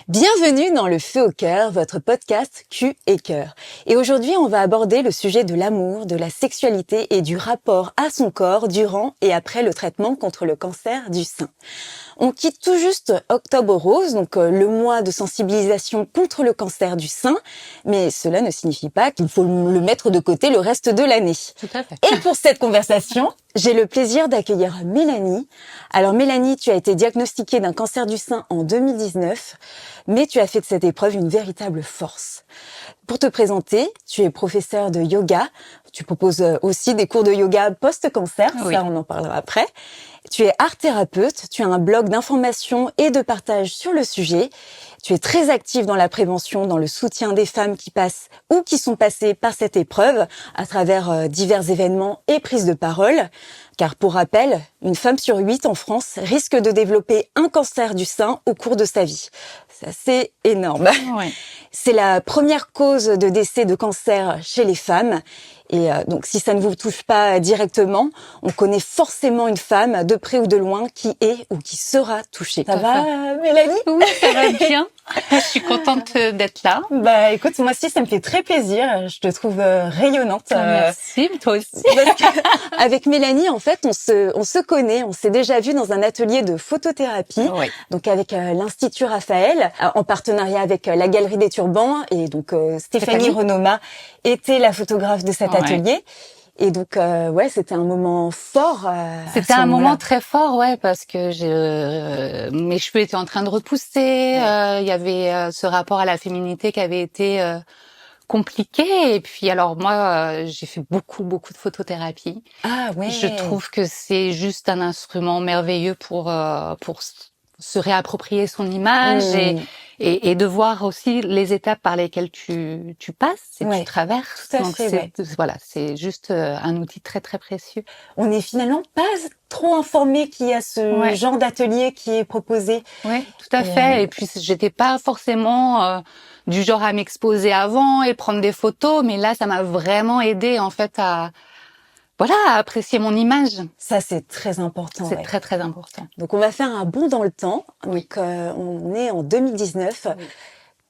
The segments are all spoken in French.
Bienvenue dans Le Feu au cœur, votre podcast Cul et cœur. Et aujourd'hui, on va aborder le sujet de l'amour, de la sexualité et du rapport à son corps durant et après le traitement contre le cancer du sein. On quitte tout juste Octobre Rose, donc le mois de sensibilisation contre le cancer du sein, mais cela ne signifie pas qu'il faut le mettre de côté le reste de l'année. Tout à fait. Et pour cette conversation, j'ai le plaisir d'accueillir Mélanie. Alors Mélanie, tu as été diagnostiquée d'un cancer du sein en 2019, mais tu as fait de cette épreuve une véritable force. Pour te présenter, tu es professeure de yoga. Tu proposes aussi des cours de yoga post-cancer, Oui. Ça on en parlera après. Tu es art thérapeute, tu as un blog d'information et de partage sur le sujet. Tu es très active dans la prévention, dans le soutien des femmes qui passent ou qui sont passées par cette épreuve à travers divers événements et prises de parole. Car pour rappel, une femme sur 8 en France risque de développer un cancer du sein au cours de sa vie. C'est assez énorme. Ouais. C'est la première cause de décès de cancer chez les femmes. Et donc, si ça ne vous touche pas directement, on connaît forcément une femme, de près ou de loin, qui est ou qui sera touchée. Ça va, Mélanie? Oui, ça va bien. Je suis contente d'être là. Bah, écoute, moi aussi, ça me fait très plaisir. Je te trouve rayonnante. Merci, toi aussi. Parce que, avec Mélanie, en fait, on se connaît. On s'est déjà vu dans un atelier de photothérapie. Oui. Donc, avec l'Institut Raphaël, en partenariat avec la Galerie des Turbans. Et donc, Stéphanie Renoma était la photographe de cet atelier. Et donc, ouais, c'était un moment fort. C'était un moment très fort, ouais, parce que mes cheveux étaient en train de repousser. Il y avait ce rapport à la féminité qui avait été compliqué. Et puis, alors moi, j'ai fait beaucoup de photothérapie. Ah ouais. Je trouve que c'est juste un instrument merveilleux pour se réapproprier son image et de voir aussi les étapes par lesquelles tu passes et tu traverses. Tout à Donc fait, voilà, c'est juste un outil très très précieux. On est finalement pas trop informé qu'il y a ce genre d'atelier qui est proposé. Oui, tout à fait. Et puis j'étais pas forcément du genre à m'exposer avant et prendre des photos, mais là ça m'a vraiment aidé en fait à apprécier mon image. Ça, c'est très important. C'est très, très important. Donc, on va faire un bond dans le temps. Oui. Donc, on est en 2019. Oui.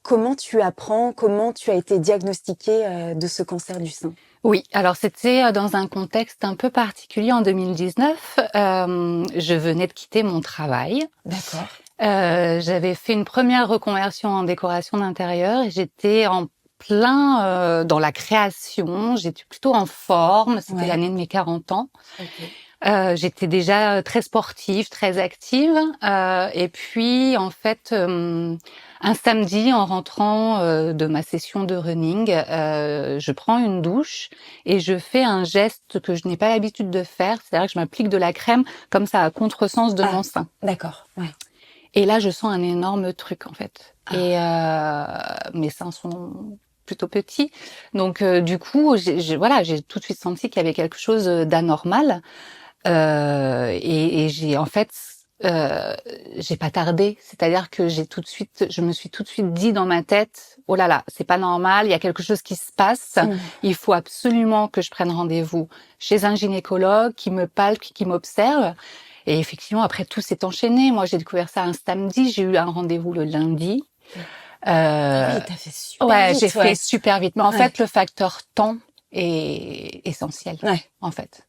Comment tu apprends, comment tu as été diagnostiquée de ce cancer du sein? Oui, alors c'était dans un contexte un peu particulier en 2019. Je venais de quitter mon travail. D'accord. J'avais fait une première reconversion en décoration d'intérieur et j'étais en plein dans la création, j'étais plutôt en forme, c'était l'année de mes 40 ans. Okay. J'étais déjà très sportive, très active et puis en fait un samedi en rentrant de ma session de running, je prends une douche et je fais un geste que je n'ai pas l'habitude de faire, c'est-à-dire que je m'applique de la crème comme ça à contresens de mon sein. D'accord. Ouais. Et là je sens un énorme truc en fait. Et mes seins sont plutôt petit. Donc du coup, j'ai tout de suite senti qu'il y avait quelque chose d'anormal. Et j'ai en fait j'ai pas tardé, c'est-à-dire que je me suis tout de suite dit dans ma tête, oh là là, c'est pas normal, il y a quelque chose qui se passe, il faut absolument que je prenne rendez-vous chez un gynécologue qui me palpe, qui m'observe. Et effectivement, après tout s'est enchaîné. Moi, j'ai découvert ça un samedi, j'ai eu un rendez-vous le lundi. Oui, t'as fait super vite. J'ai fait super vite. Mais en fait, le facteur temps est essentiel. En fait.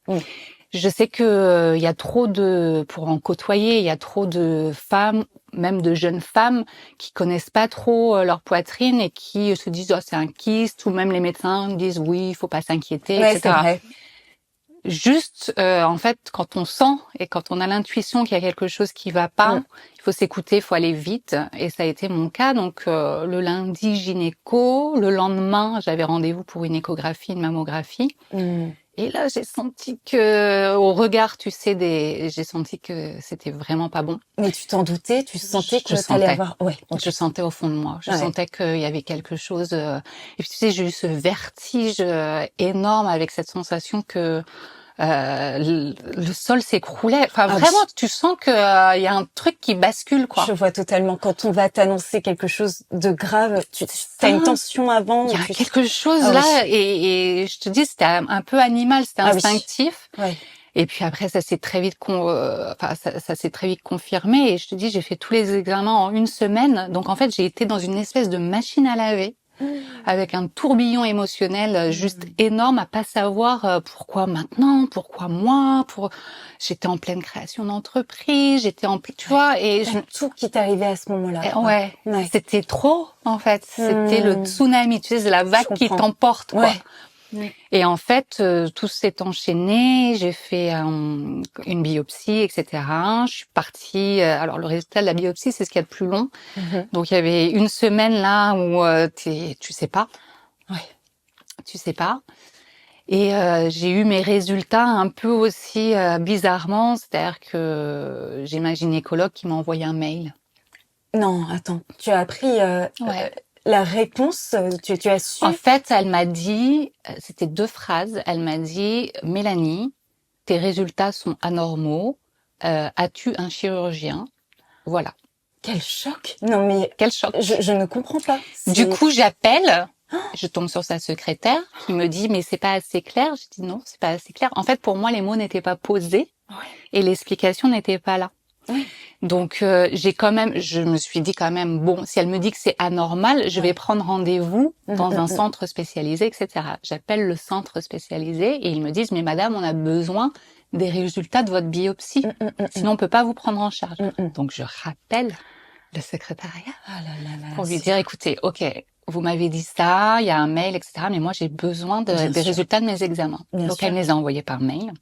Je sais que il y a trop pour en côtoyer, il y a trop de femmes, même de jeunes femmes, qui connaissent pas trop leur poitrine et qui se disent, oh, c'est un kyste, ou même les médecins disent, oui, il faut pas s'inquiéter, etc. C'est vrai. Juste, en fait, quand on sent et quand on a l'intuition qu'il y a quelque chose qui va pas, il faut s'écouter, il faut aller vite. Et ça a été mon cas. Donc, le lundi, gynéco. Le lendemain, j'avais rendez-vous pour une échographie, une mammographie. Et là, j'ai senti que, au regard, tu sais, j'ai senti que c'était vraiment pas bon. Mais tu t'en doutais, tu sentais que t'allais avoir... Je sentais au fond de moi. Je sentais qu'il y avait quelque chose. Et puis, tu sais, j'ai eu ce vertige énorme avec cette sensation que le sol s'écroulait. Enfin, vraiment, tu sens que y a un truc qui bascule, quoi. Je vois totalement. Quand on va t'annoncer quelque chose de grave, tu as une tension avant. Il y a quelque chose là, et je te dis, c'était un peu animal, c'était instinctif. Et puis après, ça s'est très vite ça s'est très vite confirmé. Et je te dis, j'ai fait tous les examens en une semaine. Donc en fait, j'ai été dans une espèce de machine à laver avec un tourbillon émotionnel juste énorme, à pas savoir pourquoi maintenant, pourquoi moi, j'étais en pleine création d'entreprise, tu vois, et tout qui t'arrivait à ce moment-là. Ouais, c'était trop en fait, c'était le tsunami, tu sais, c'est la vague qui t'emporte, quoi. Et en fait, tout s'est enchaîné. J'ai fait une biopsie, etc. Je suis partie. Alors le résultat de la biopsie, c'est ce qu'il y a de plus long. Donc il y avait une semaine là où tu sais pas. Tu sais pas. Et j'ai eu mes résultats un peu aussi bizarrement, c'est-à-dire que j'ai ma gynécologue qui m'a envoyé un mail. Non, attends, tu as appris la réponse, tu as su? En fait, elle m'a dit, c'était 2 phrases, elle m'a dit, Mélanie, tes résultats sont anormaux, as-tu un chirurgien? Voilà. Quel choc! Non mais quel choc! Je ne comprends pas. Du coup, j'appelle, je tombe sur sa secrétaire qui me dit mais c'est pas assez clair. Je dis non, c'est pas assez clair. En fait, pour moi, les mots n'étaient pas posés et l'explication n'était pas là. Donc je me suis dit quand même bon, si elle me dit que c'est anormal, je vais prendre rendez-vous dans un centre spécialisé, etc. J'appelle le centre spécialisé et ils me disent mais madame, on a besoin des résultats de votre biopsie, sinon on peut pas vous prendre en charge. Donc je rappelle le secrétariat pour lui dire écoutez, ok, vous m'avez dit ça, il y a un mail, etc. Mais moi j'ai besoin des résultats de mes examens. Donc elle me les a envoyés par mail.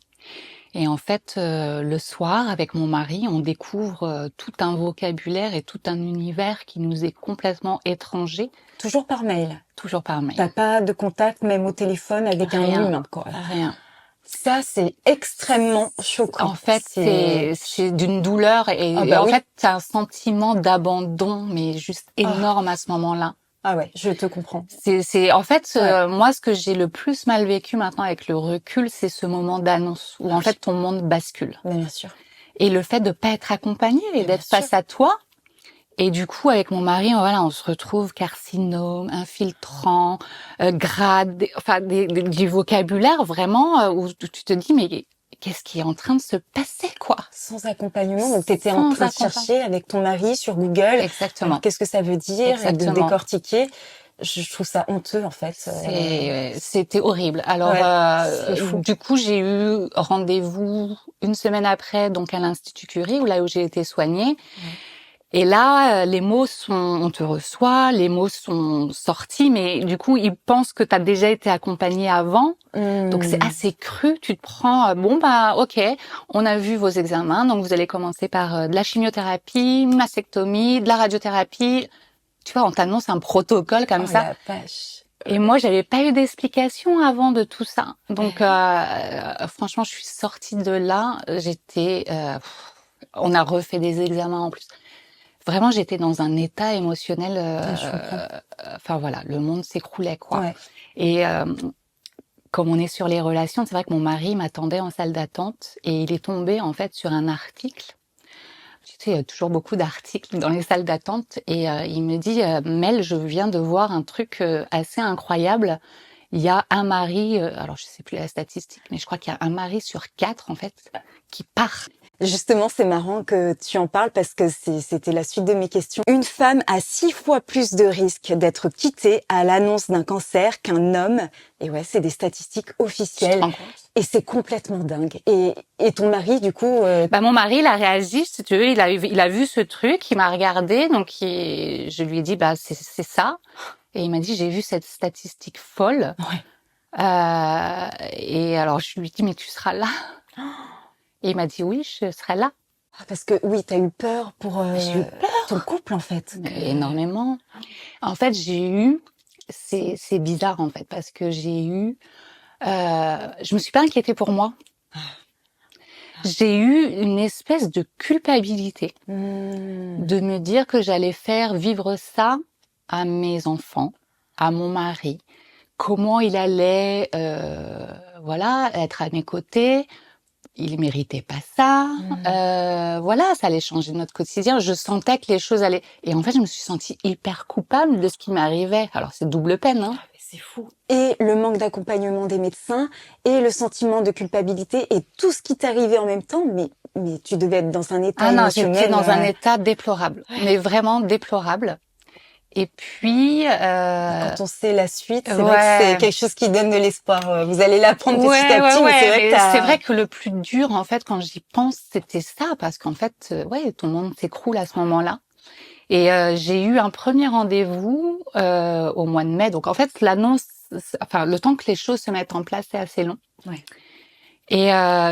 Et en fait, le soir, avec mon mari, on découvre tout un vocabulaire et tout un univers qui nous est complètement étranger. Toujours par mail? Toujours par mail. T'as pas de contact, même au téléphone, avec un humain, quoi? Rien. Ça, c'est extrêmement choquant. En fait, c'est d'une douleur et en fait, t'as un sentiment d'abandon, mais juste énorme à ce moment-là. Ah ouais, je te comprends. C'est en fait moi ce que j'ai le plus mal vécu maintenant avec le recul, c'est ce moment d'annonce où en fait ton monde bascule. Bien sûr. Et le fait de pas être accompagné et d'être face à toi. Et du coup avec mon mari, voilà, on se retrouve carcinome, infiltrant, grade, enfin du vocabulaire vraiment où tu te dis mais qu'est-ce qui est en train de se passer, quoi? Sans accompagnement, donc t'étais en train de chercher avec ton mari sur Google. Exactement. Qu'est-ce que ça veut dire? Et de décortiquer. Je trouve ça honteux, en fait. C'était horrible. Alors, du coup, j'ai eu rendez-vous une semaine après, donc à l'Institut Curie, où j'ai été soignée. Et là, les mots on te reçoit, les mots sont sortis, mais du coup, ils pensent que tu as déjà été accompagné avant. Donc, c'est assez cru. Tu te prends, ok, on a vu vos examens, donc vous allez commencer par de la chimiothérapie, mastectomie, de la radiothérapie. Tu vois, on t'annonce un protocole comme ça. La vache. Et moi, j'avais pas eu d'explication avant de tout ça. Donc, franchement, je suis sortie de là. On a refait des examens en plus. Vraiment, j'étais dans un état émotionnel. Enfin voilà, le monde s'écroulait, quoi. Et comme on est sur les relations, c'est vrai que mon mari m'attendait en salle d'attente et il est tombé en fait sur un article. Tu sais, il y a toujours beaucoup d'articles dans les salles d'attente et il me dit Mel, je viens de voir un truc assez incroyable. Il y a un mari, alors je sais plus la statistique, mais je crois qu'il y a un mari sur 4 en fait qui part. Justement, c'est marrant que tu en parles parce que c'était la suite de mes questions. Une femme a 6 fois plus de risques d'être quittée à l'annonce d'un cancer qu'un homme. Et ouais, c'est des statistiques officielles. Et c'est complètement dingue. Et ton mari, du coup... Mon mari, il a réagi, si tu veux, il a vu ce truc, il m'a regardé, donc je lui ai dit, c'est ça. Et il m'a dit, j'ai vu cette statistique folle. Et alors, je lui ai dit, mais tu seras là. Et il m'a dit, oui, je serai là. Parce que, oui, t'as eu peur pour ton couple, en fait. Énormément. En fait, c'est bizarre, en fait, parce que je me suis pas inquiétée pour moi. J'ai eu une espèce de culpabilité de me dire que j'allais faire vivre ça à mes enfants, à mon mari, comment il allait, être à mes côtés. Il méritait pas ça. Ça allait changer notre quotidien. Je sentais que les choses allaient... Et en fait, je me suis sentie hyper coupable de ce qui m'arrivait. Alors, c'est double peine, hein. C'est fou. Et le manque d'accompagnement des médecins et le sentiment de culpabilité et tout ce qui t'arrivait en même temps, mais tu devais être dans un état Ah non, émotionnel. j'étais dans un état déplorable, Ouais. mais vraiment déplorable. Et puis, Quand on sait la suite, c'est ouais. vrai que c'est quelque chose qui donne de l'espoir. Vous allez l'apprendre petit à petit, mais c'est vrai que c'est vrai que le plus dur, en fait, quand j'y pense, c'était ça, parce qu'en fait, tout le monde s'écroule à ce moment-là. Et j'ai eu un premier rendez-vous au mois de mai. Donc, en fait, l'annonce, enfin, le temps que les choses se mettent en place, c'est assez long. Ouais. Et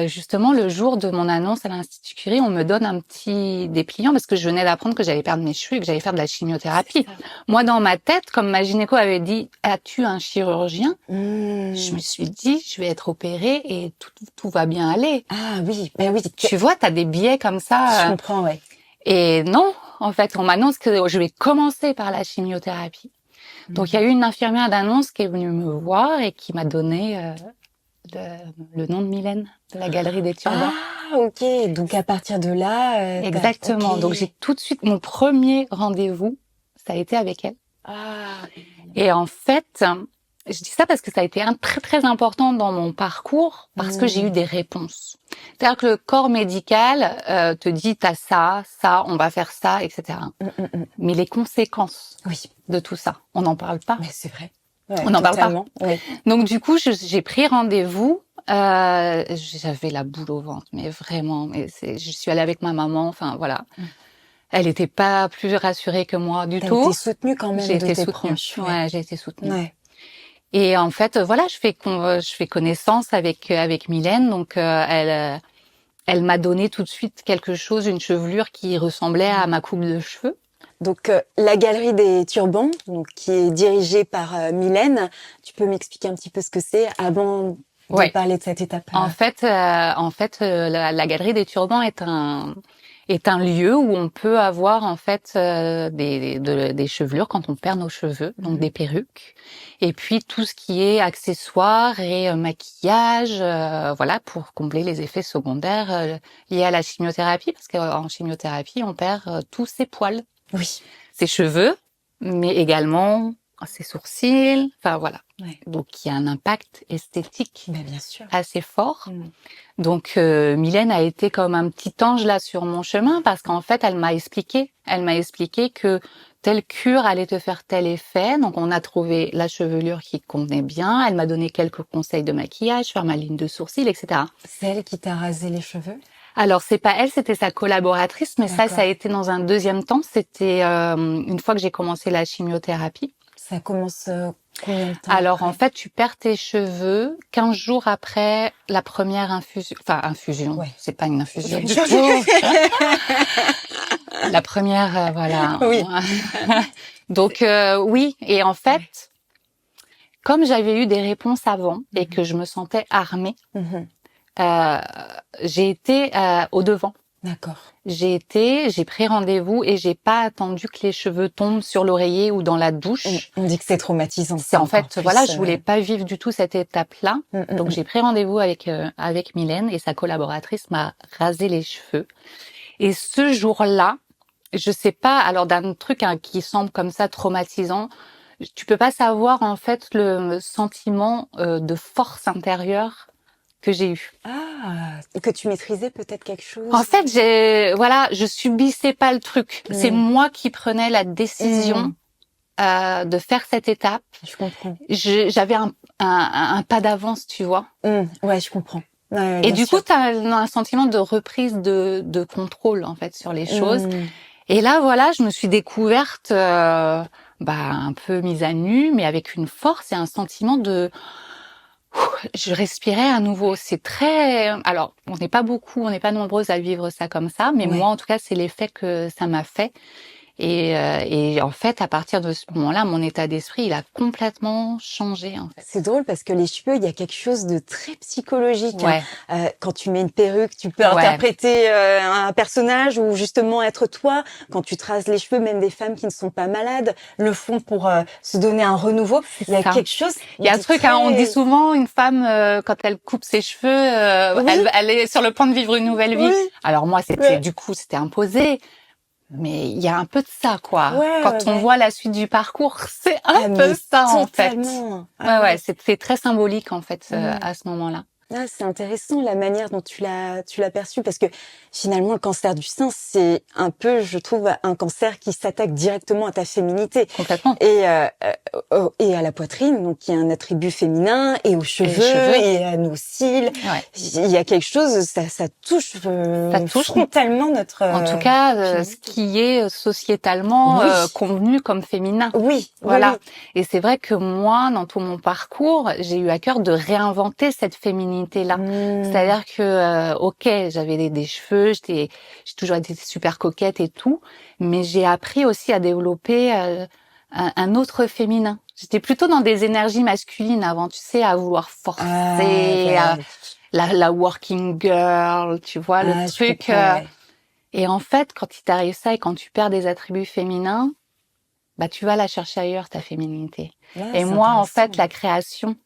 justement, le jour de mon annonce à l'Institut Curie, on me donne un petit dépliant parce que je venais d'apprendre que j'allais perdre mes cheveux et que j'allais faire de la chimiothérapie. Moi, dans ma tête, comme ma gynéco avait dit, as-tu un chirurgien? Je me suis dit, je vais être opérée et tout va bien aller. Ah oui, ben oui. Tu vois, t'as des biais comme ça. Je comprends, ouais. Et non, en fait, on m'annonce que je vais commencer par la chimiothérapie. Donc, il y a eu une infirmière d'annonce qui est venue me voir et qui m'a donné le nom de Mylène, de la Galerie des Turbans. Ah, ok. Donc, à partir de là... Exactement. Okay. Donc, j'ai tout de suite... Mon premier rendez-vous, ça a été avec elle. Ah. Et en fait, je dis ça parce que ça a été très, très important dans mon parcours, parce que j'ai eu des réponses. C'est-à-dire que le corps médical te dit, t'as ça, on va faire ça, etc. Mais les conséquences de tout ça, on n'en parle pas. Mais c'est vrai. Ouais, on n'en parle pas. Oui. Donc du coup, j'ai pris rendez-vous. J'avais la boule au ventre, mais vraiment. Je suis allée avec ma maman. Enfin voilà. Elle était pas plus rassurée que moi du tout. T'as été soutenue quand même de tes proches. Ouais, j'ai été soutenue. Ouais. Et en fait, voilà, je fais connaissance avec Mylène. Donc elle m'a donné tout de suite quelque chose, une chevelure qui ressemblait à ma coupe de cheveux. Donc, la Galerie des Turbans, donc, qui est dirigée par Mylène, tu peux m'expliquer un petit peu ce que c'est avant de parler de cette étape? En fait, la Galerie des Turbans est un lieu où on peut avoir en fait des chevelures quand on perd nos cheveux, donc des perruques, et puis tout ce qui est accessoires et maquillage, voilà, pour combler les effets secondaires liés à la chimiothérapie, parce qu'en chimiothérapie on perd tous ses poils. Oui. Ses cheveux, mais également ses sourcils, enfin voilà. Ouais. Donc il y a un impact esthétique bien sûr. assez fort. Donc Mylène a été comme un petit ange là sur mon chemin, parce qu'en fait elle m'a expliqué que telle cure allait te faire tel effet. Donc on a trouvé la chevelure qui convenait bien. Elle m'a donné quelques conseils de maquillage, faire ma ligne de sourcils, etc. C'est elle qui t'a rasé les cheveux? Alors c'est pas elle, c'était sa collaboratrice, mais ça a été dans un deuxième temps. C'était une fois que j'ai commencé la chimiothérapie. Ça commence combien de temps? Alors en fait, tu perds tes cheveux 15 jours après la première infusion. Enfin, infusion, c'est pas une infusion du tout. La première, voilà. Oui. Donc oui, et en fait, comme j'avais eu des réponses avant et que je me sentais armée, j'ai été au devant. D'accord. J'ai pris rendez-vous et j'ai pas attendu que les cheveux tombent sur l'oreiller ou dans la douche. On dit que c'est traumatisant. C'est en fait, voilà, je voulais pas vivre du tout cette étape-là. Donc j'ai pris rendez-vous avec Mylène et sa collaboratrice m'a rasé les cheveux. Et ce jour-là, je sais pas, alors d'un truc qui semble comme ça traumatisant, tu peux pas savoir en fait le sentiment de force intérieure que j'ai eu. Ah, que tu maîtrisais peut-être quelque chose. En fait, je subissais pas le truc. C'est moi qui prenais la décision de faire cette étape. Je comprends. J'avais un pas d'avance, tu vois. Ouais, je comprends. Ouais, et du coup, t'as un sentiment de reprise de contrôle en fait sur les choses. Et là, voilà, je me suis découverte un peu mise à nu, mais avec une force et un sentiment de je respirais à nouveau. C'est très... Alors, on n'est pas nombreuses à vivre ça comme ça, mais moi, en tout cas, c'est l'effet que ça m'a fait. Et en fait, à partir de ce moment-là, mon état d'esprit, il a complètement changé. En fait. C'est drôle parce que les cheveux, il y a quelque chose de très psychologique. Ouais. Quand tu mets une perruque, tu peux interpréter un personnage ou justement être toi. Quand tu traces les cheveux, même des femmes qui ne sont pas malades le font pour se donner un renouveau. Il y a quelque chose. Il y a un truc, on dit souvent, une femme, quand elle coupe ses cheveux, elle est sur le point de vivre une nouvelle vie. Alors moi, c'était imposé. Mais il y a un peu de ça, quoi. Ouais, Quand on voit la suite du parcours, c'est un peu mais ça, en fait. totalement. Ouais, c'est très symbolique, en fait, Ouais. à ce moment-là. Ah, c'est intéressant la manière dont tu l'as perçu parce que finalement le cancer du sein c'est un peu je trouve un cancer qui s'attaque directement à ta féminité Complètement. et à la poitrine donc qui est un attribut féminin et aux cheveux et à nos cils. Ouais. Il y a quelque chose ça touche frontalement notre en tout cas féminité. ce qui est sociétalement Oui. convenu comme féminin. Oui, Voilà. oui. Et c'est vrai que moi, dans tout mon parcours, j'ai eu à cœur de réinventer cette féminité-là. C'est-à-dire que, ok, j'avais des cheveux, j'ai toujours été super coquette et tout, mais j'ai appris aussi à développer un autre féminin. J'étais plutôt dans des énergies masculines avant, tu sais, à vouloir forcer, la working girl, tu vois, le truc. Et en fait, quand il t'arrive ça et quand tu perds des attributs féminins, bah tu vas la chercher ailleurs, ta féminité. Et moi, en fait, la création,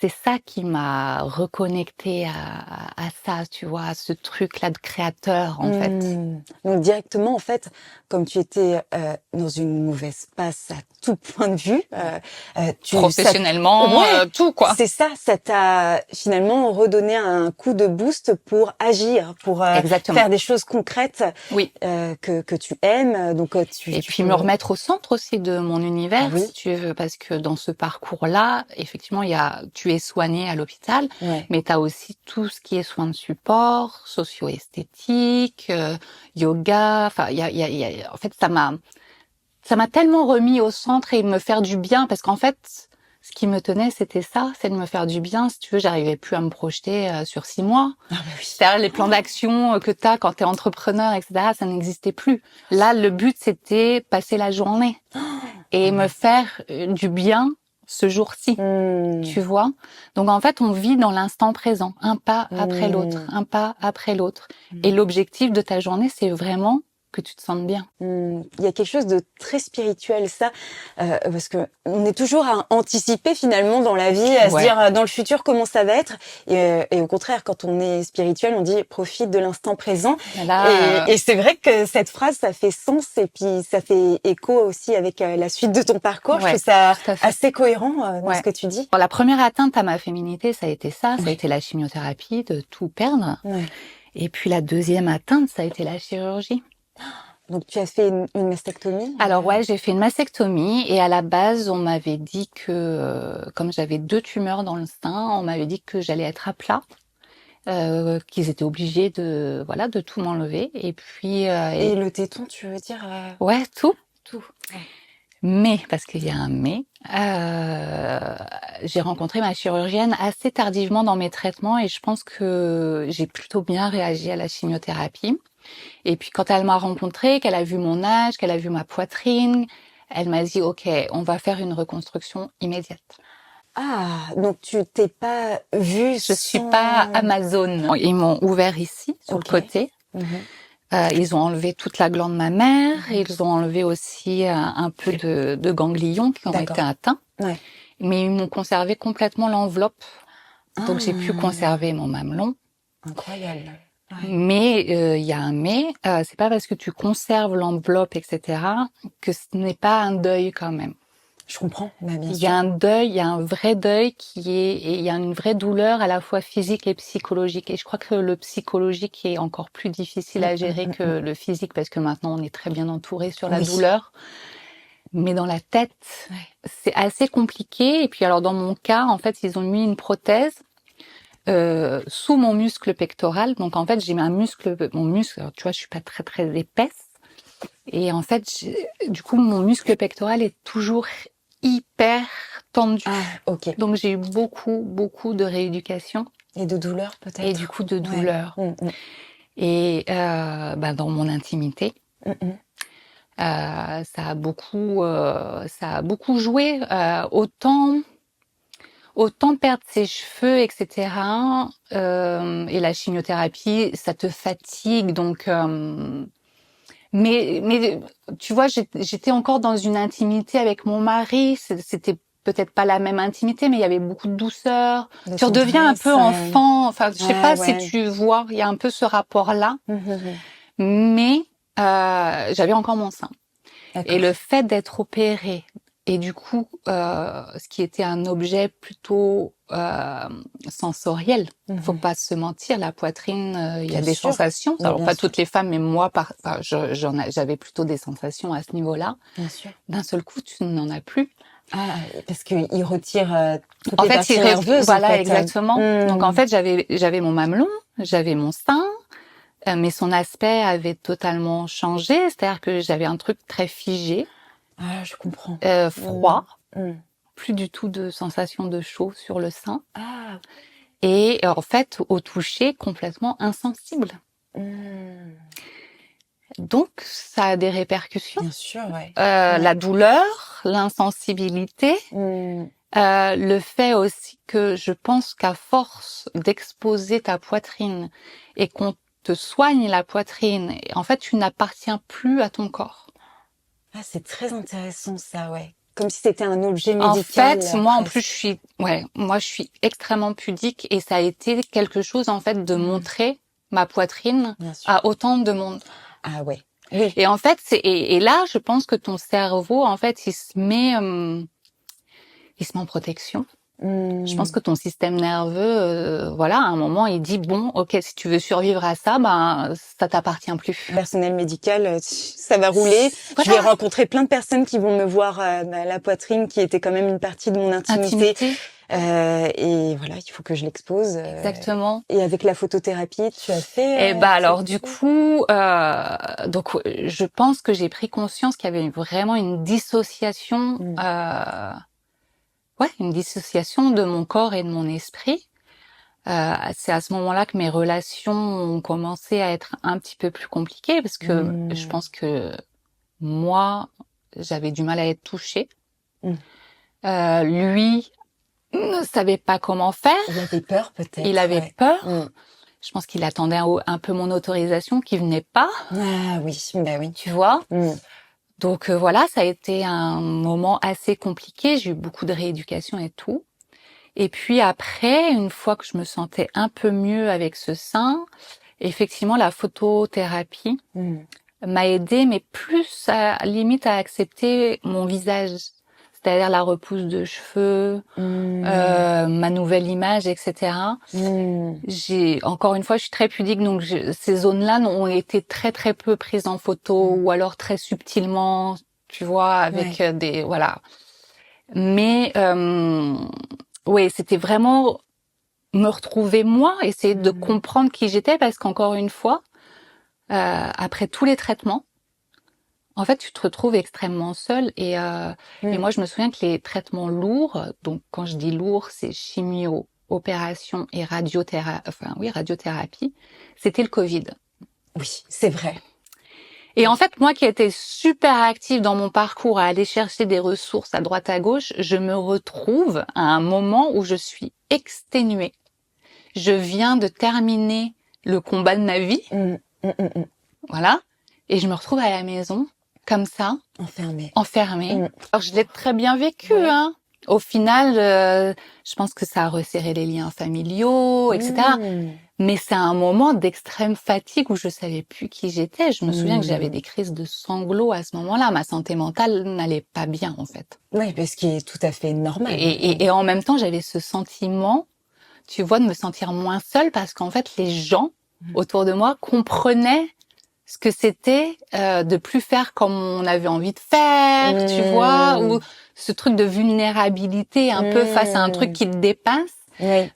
c'est ça qui m'a reconnectée à ça, tu vois, à ce truc-là de créateur, en fait. Donc directement, en fait, comme tu étais dans une mauvaise passe à tout point de vue, professionnellement, tout quoi. C'est ça, ça t'a finalement redonné un coup de boost pour agir, pour faire des choses concrètes que tu aimes. Donc puis me remettre au centre aussi de mon univers, si tu veux, parce que dans ce parcours-là, effectivement, tu es soigné à l'hôpital, mais tu as aussi tout ce qui est soins de support, socio-esthétique, yoga. Enfin, en fait, ça m'a tellement remis au centre et me faire du bien, parce qu'en fait, ce qui me tenait, c'était ça, c'est de me faire du bien. Si tu veux, j'arrivais plus à me projeter sur 6 mois. C'est-à-dire les plans d'action que tu as quand tu es entrepreneur, etc., ça n'existait plus. Là, le but, c'était passer la journée et me faire du bien ce jour-ci, tu vois. Donc, en fait, on vit dans l'instant présent, un pas après l'autre, un pas après l'autre. Et l'objectif de ta journée, c'est vraiment que tu te sentes bien. Il y a quelque chose de très spirituel, ça, parce que on est toujours à anticiper finalement dans la vie, à se dire dans le futur comment ça va être, et au contraire, quand on est spirituel, on dit profite de l'instant présent. Et c'est vrai que cette phrase, ça fait sens et puis ça fait écho aussi avec la suite de ton parcours. Je trouve ça assez cohérent dans ce que tu dis. La première atteinte à ma féminité, ça a été ça, ça a été la chimiothérapie, de tout perdre. Et puis la deuxième atteinte, ça a été la chirurgie. Donc tu as fait une mastectomie? Alors j'ai fait une mastectomie et à la base on m'avait dit que comme j'avais 2 tumeurs dans le sein, on m'avait dit que j'allais être à plat, qu'ils étaient obligés de tout m'enlever et puis et le téton, tu veux dire Ouais, tout. Ouais. Mais parce qu'il y a un mais, j'ai rencontré ma chirurgienne assez tardivement dans mes traitements et je pense que j'ai plutôt bien réagi à la chimiothérapie. Et puis quand elle m'a rencontrée, qu'elle a vu mon âge, qu'elle a vu ma poitrine, elle m'a dit OK, on va faire une reconstruction immédiate. Ah, donc tu t'es pas vue Je suis pas Amazon. Ils m'ont ouvert ici, sur le côté. Ils ont enlevé toute la glande mammaire, ils ont enlevé aussi un peu de ganglions qui ont été atteints. Mais ils m'ont conservé complètement l'enveloppe. Donc j'ai pu conserver mon mamelon. Incroyable. Mais il y a un mais, c'est pas parce que tu conserves l'enveloppe, etc., que ce n'est pas un deuil quand même. Je comprends, bien sûr. Il y a un deuil, il y a un vrai deuil et il y a une vraie douleur à la fois physique et psychologique. Et je crois que le psychologique est encore plus difficile à gérer que le physique, parce que maintenant on est très bien entouré sur la douleur. Mais dans la tête, c'est assez compliqué. Et puis alors dans mon cas, en fait, ils ont mis une prothèse sous mon muscle pectoral. Donc en fait, j'ai mon muscle, alors, tu vois, je suis pas très très épaisse. Et en fait, du coup, mon muscle pectoral est toujours hyper tendu. Donc j'ai eu beaucoup de rééducation. Et de douleur peut-être. Et du coup de douleur. Et dans mon intimité, ça a beaucoup joué. Autant perdre ses cheveux, etc. Et la chimiothérapie, ça te fatigue, donc. Mais tu vois, j'étais encore dans une intimité avec mon mari. C'était peut-être pas la même intimité, mais il y avait beaucoup de douceur. Tu redeviens un peu enfant. Enfin, je sais pas si tu vois, il y a un peu ce rapport-là. Mais j'avais encore mon sein. D'accord. Et le fait d'être opérée, et du coup, ce qui était un objet plutôt sensoriel, faut pas se mentir, la poitrine, il y a Bien des sûr. sensations. Mais Alors bien pas sûr. toutes les femmes, mais moi, j'avais plutôt des sensations à ce niveau-là. Bien sûr. D'un seul coup, tu n'en as plus. Ah, parce qu'il retire toutes En les fait, parties nerveuses, en voilà, fait. exactement. Donc en fait, j'avais mon mamelon, j'avais mon sein, mais son aspect avait totalement changé. C'est-à-dire que j'avais un truc très figé, Ah, je comprends. froid, Mm. plus du tout de sensation de chaud sur le sein. Ah. Et en fait, au toucher, complètement insensible. Mm. Donc, ça a des répercussions. Bien sûr, ouais. La douleur, l'insensibilité, Mm. le fait aussi que je pense qu'à force d'exposer ta poitrine et qu'on te soigne la poitrine, en fait, tu n'appartiens plus à ton corps. Ah, c'est très intéressant, ça, ouais. Comme si c'était un objet En médical, fait, moi en plus presque. moi je suis extrêmement pudique et ça a été quelque chose en fait de montrer ma poitrine Bien sûr. à autant de monde. Ah, ouais. Oui. Et en fait, et là, je pense que ton cerveau en fait, il se met en protection. Je pense que ton système nerveux, voilà, à un moment, il dit bon, ok, si tu veux survivre à ça, ben ça t'appartient plus. Personnel médical, ça va rouler. Voilà. Je vais rencontrer plein de personnes qui vont me voir la poitrine, qui était quand même une partie de mon intimité. Et voilà, il faut que je l'expose. Exactement. Et avec la photothérapie, tu as fait. Et bah alors du coup, donc je pense que j'ai pris conscience qu'il y avait vraiment une dissociation, une dissociation de mon corps et de mon esprit. C'est à ce moment-là que mes relations ont commencé à être un petit peu plus compliquées parce que je pense que moi, j'avais du mal à être touchée. Lui ne savait pas comment faire. Il avait peur, peut-être. Il avait peur. Je pense qu'il attendait un peu mon autorisation qui venait pas. Ah oui, bah oui. Tu vois. Donc voilà, ça a été un moment assez compliqué. J'ai eu beaucoup de rééducation et tout. Et puis après, une fois que je me sentais un peu mieux avec ce sein, effectivement, la photothérapie m'a aidée, mais plus limite à accepter mon visage. C'est-à-dire la repousse de cheveux, ma nouvelle image, etc. Encore une fois, je suis très pudique, donc ces zones-là ont été très très peu prises en photo, ou alors très subtilement, tu vois, avec voilà. Mais oui, c'était vraiment me retrouver moi, essayer de comprendre qui j'étais, parce qu'encore une fois, après tous les traitements, en fait, tu te retrouves extrêmement seule et moi, je me souviens que les traitements lourds, donc quand je dis lourd, c'est chimio, opération et radiothérapie, c'était le Covid. Oui, c'est vrai. Et en fait, moi qui étais super active dans mon parcours à aller chercher des ressources à droite à gauche, je me retrouve à un moment où je suis exténuée. Je viens de terminer le combat de ma vie. Voilà. Et je me retrouve à la maison, comme ça. Enfermée. Alors, je l'ai très bien vécu, hein. Au final, je pense que ça a resserré les liens familiaux, etc. Mais c'est un moment d'extrême fatigue où je savais plus qui j'étais. Je me souviens que j'avais des crises de sanglots à ce moment-là. Ma santé mentale n'allait pas bien, en fait. Oui, parce qu'il est tout à fait normal. Et en même temps, j'avais ce sentiment, tu vois, de me sentir moins seule parce qu'en fait, les gens autour de moi comprenaient ce que c'était de plus faire comme on avait envie de faire, tu vois, ou ce truc de vulnérabilité un peu face à un truc qui te dépasse.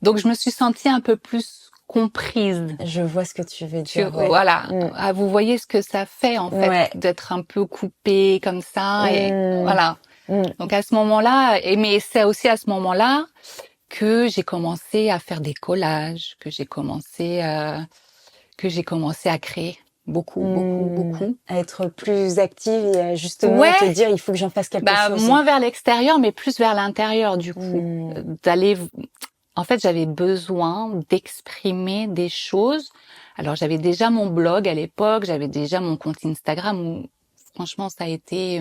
Donc, je me suis sentie un peu plus comprise. Je vois ce que tu veux dire. Voilà. Ah, vous voyez ce que ça fait, en fait, d'être un peu coupé comme ça. Et voilà. Donc, à ce moment-là, mais c'est aussi à ce moment-là que j'ai commencé à faire des collages, que j'ai commencé à créer. Beaucoup. À être plus active et à justement te dire, il faut que j'en fasse quelque chose. Moins vers l'extérieur, mais plus vers l'intérieur, du coup. En fait, j'avais besoin d'exprimer des choses. Alors, j'avais déjà mon blog à l'époque, j'avais déjà mon compte Instagram où, franchement, ça a été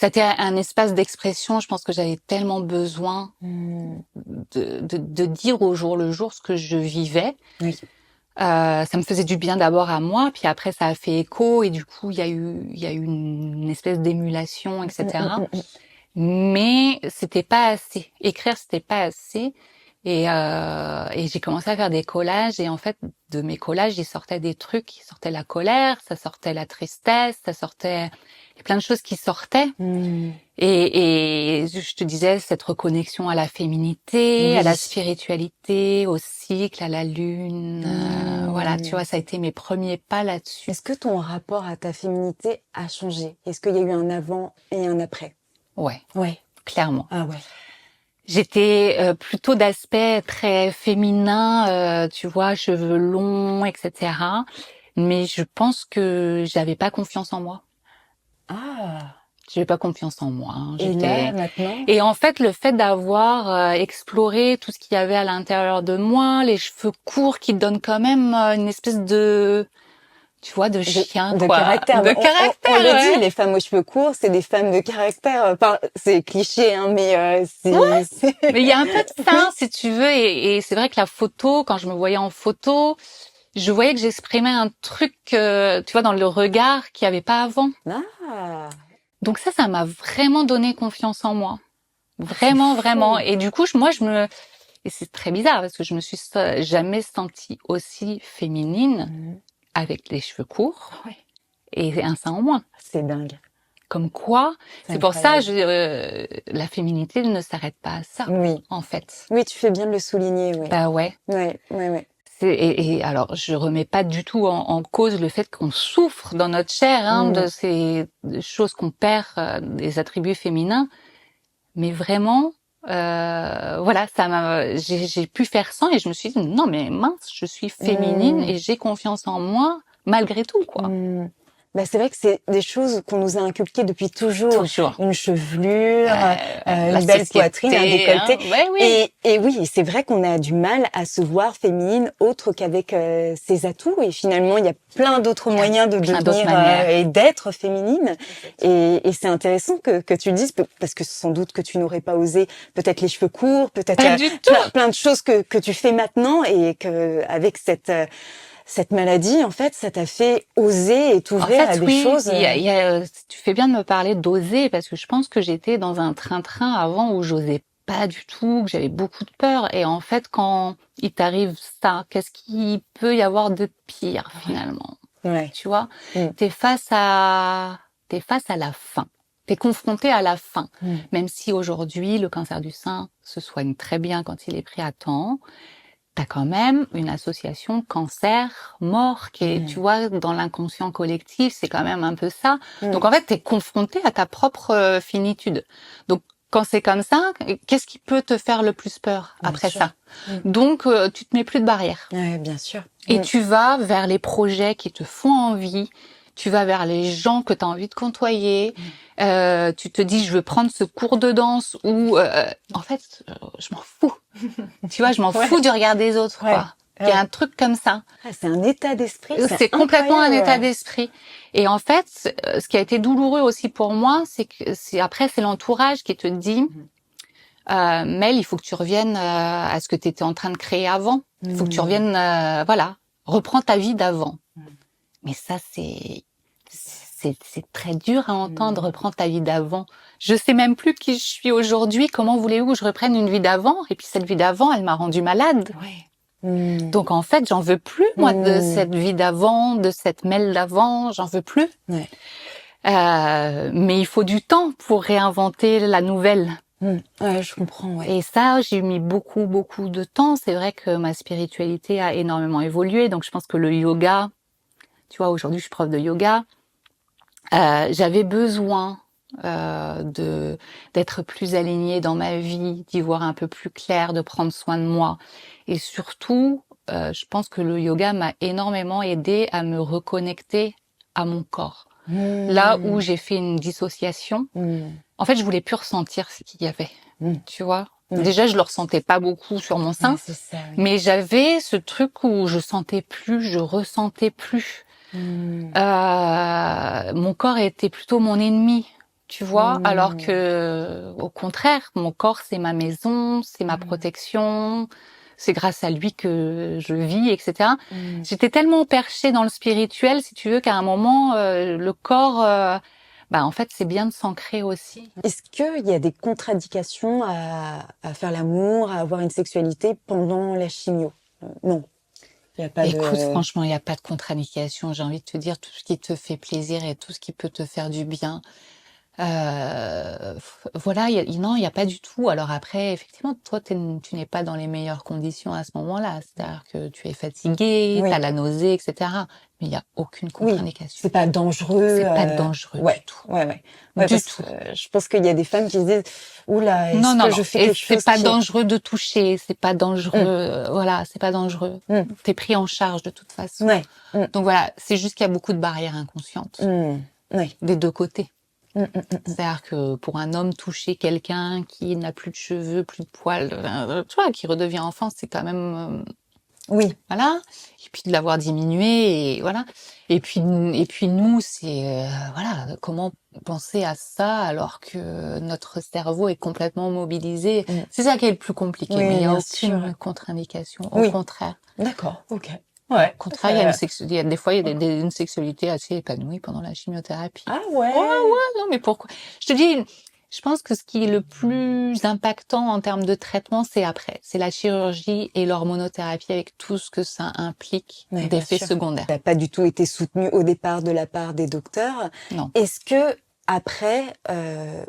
un espace d'expression. Je pense que j'avais tellement besoin de dire au jour le jour ce que je vivais. Ça me faisait du bien d'abord à moi, puis après ça a fait écho et du coup il y a eu une espèce d'émulation, etc. Mais c'était pas assez. Écrire, c'était pas assez. Et j'ai commencé à faire des collages et en fait, de mes collages, il sortait des trucs. Il sortait la colère, ça sortait la tristesse, ça sortait il y a plein de choses qui sortaient. Et je te disais, cette reconnexion à la féminité, à la spiritualité, au cycle, à la lune. Voilà, tu vois, ça a été mes premiers pas là-dessus. Est-ce que ton rapport à ta féminité a changé? Est-ce qu'il y a eu un avant et un après? Ouais, Ouais. clairement. Ah ouais. J'étais plutôt d'aspect très féminin, tu vois, cheveux longs, etc. Mais je pense que j'avais pas confiance en moi. Ah. J'avais pas confiance en moi. Hein. Et là, maintenant? Et en fait, le fait d'avoir exploré tout ce qu'il y avait à l'intérieur de moi, les cheveux courts qui donnent quand même une espèce de, tu vois, de chien, de quoi. caractère. De On caractère, le dit, les femmes aux cheveux courts, c'est des femmes de caractère. Enfin, c'est cliché, hein, mais c'est... Mais il y a un peu de ça, si tu veux. Et c'est vrai que la photo, quand je me voyais en photo, je voyais que j'exprimais un truc, tu vois, dans le regard qu'il n'y avait pas avant. Ah. Donc ça m'a vraiment donné confiance en moi. Vraiment, vraiment. Et du coup, et c'est très bizarre parce que je me suis jamais sentie aussi féminine avec les cheveux courts et un sein en moins. C'est dingue. Comme quoi, c'est pour ça, la féminité ne s'arrête pas à ça, en fait. Oui, tu fais bien de le souligner, oui. Bah ouais. Ouais. Et alors, je remets pas du tout en cause le fait qu'on souffre dans notre chair hein, de ces choses qu'on perd, des attributs féminins, mais vraiment, voilà, j'ai pu faire sans et je me suis dit non mais mince, je suis féminine et j'ai confiance en moi malgré tout quoi. Bah, c'est vrai que c'est des choses qu'on nous a inculquées depuis toujours. Toujours. Une chevelure, la une belle société, poitrine, un décolleté. Hein, ouais, oui. Et oui, c'est vrai qu'on a du mal à se voir féminine autre qu'avec ses atouts. Et finalement, il y a plein d'autres moyens de devenir et d'être féminine. Et c'est intéressant que tu le dises, parce que sans doute que tu n'aurais pas osé peut-être les cheveux courts, peut-être plein de choses que tu fais maintenant et que avec cette maladie, en fait, ça t'a fait oser et t'ouvrir à des choses. Tu fais bien de me parler d'oser parce que je pense que j'étais dans un train-train avant où j'osais pas du tout, que j'avais beaucoup de peur. Et en fait, quand il t'arrive ça, qu'est-ce qu'il peut y avoir de pire finalement? Tu vois, t'es face à la fin. T'es confronté à la fin. Même si aujourd'hui, le cancer du sein se soigne très bien quand il est pris à temps. T'as quand même une association cancer-mort qui est, tu vois, dans l'inconscient collectif, c'est quand même un peu ça. Donc en fait, t'es confronté à ta propre finitude. Donc quand c'est comme ça, qu'est-ce qui peut te faire le plus peur après ça? Donc tu te mets plus de barrières. Ouais, bien sûr. Et tu vas vers les projets qui te font envie. Tu vas vers les gens que tu as envie de côtoyer. Tu te dis, je veux prendre ce cours de danse ou en fait, je m'en fous. Tu vois, je m'en fous du regard des autres. Quoi. Il y a un truc comme ça. Ah, c'est un état d'esprit. C'est complètement un état d'esprit. Et en fait, ce qui a été douloureux aussi pour moi, c'est que c'est l'entourage qui te dit, Mel, il faut que tu reviennes à ce que tu étais en train de créer avant. Il faut que tu reviennes, voilà, reprends ta vie d'avant. Mais ça, c'est très dur à entendre, reprends ta vie d'avant. Je sais même plus qui je suis aujourd'hui. Comment voulez-vous que je reprenne une vie d'avant? Et puis cette vie d'avant, elle m'a rendue malade. Donc en fait, j'en veux plus, moi, de cette vie d'avant, de cette Mel d'avant. J'en veux plus. Mais il faut du temps pour réinventer la nouvelle. Ouais, je comprends. Ouais. Et ça, j'ai mis beaucoup de temps. C'est vrai que ma spiritualité a énormément évolué. Donc je pense que le yoga, tu vois, aujourd'hui, je suis prof de yoga. J'avais besoin d'être plus alignée dans ma vie, d'y voir un peu plus clair, de prendre soin de moi. Et surtout, je pense que le yoga m'a énormément aidée à me reconnecter à mon corps. Là où j'ai fait une dissociation, en fait, je voulais plus ressentir ce qu'il y avait. Tu vois? Déjà, je le ressentais pas beaucoup sur mon sein, mais j'avais ce truc où je sentais plus, je ressentais plus. Mon corps était plutôt mon ennemi, tu vois, alors que, au contraire, mon corps, c'est ma maison, c'est ma protection, c'est grâce à lui que je vis, etc. J'étais tellement perchée dans le spirituel, si tu veux, qu'à un moment, le corps, en fait, c'est bien de s'ancrer aussi. Est-ce qu'il y a des contre-indications à faire l'amour, à avoir une sexualité pendant la chimio? Non, il n'y a pas Écoute, de... franchement, il n'y a pas de contre-indication. J'ai envie de te dire tout ce qui te fait plaisir et tout ce qui peut te faire du bien. Voilà, non, il y a pas du tout. Alors après, effectivement, toi, tu n'es pas dans les meilleures conditions à ce moment-là. C'est-à-dire que tu es fatigué, Oui. tu as la nausée, etc. Mais il n'y a aucune contre-indication. C'est pas dangereux. C'est pas dangereux Ouais, du tout. ouais. Du Parce tout. que je pense qu'il y a des femmes qui se disent, oula, est-ce Non, que non, je non. fais Et quelque chose c'est pas qui... dangereux de toucher, c'est pas dangereux, voilà, c'est pas dangereux. T'es pris en charge de toute façon. Ouais. Donc voilà, c'est juste qu'il y a beaucoup de barrières inconscientes. Ouais. Des deux côtés. C'est-à-dire que pour un homme, toucher quelqu'un qui n'a plus de cheveux, plus de poils, tu vois, qui redevient enfant, c'est quand même... Oui. Voilà. Et puis de l'avoir diminué, et voilà. Et puis nous, c'est... voilà, comment penser à ça alors que notre cerveau est complètement mobilisé. C'est ça qui est le plus compliqué, Oui, mais il n'y a bien aucune sûr. contre-indication. Au contraire. D'accord, ok. Ouais. Au contraire, des fois, il y a une sexualité assez épanouie pendant la chimiothérapie. Ah ouais. Non, mais pourquoi? Je te dis, je pense que ce qui est le plus impactant en termes de traitement, c'est après. C'est la chirurgie et l'hormonothérapie avec tout ce que ça implique d'effets secondaires. T'as pas du tout été soutenue au départ de la part des docteurs. Non. Est-ce que après,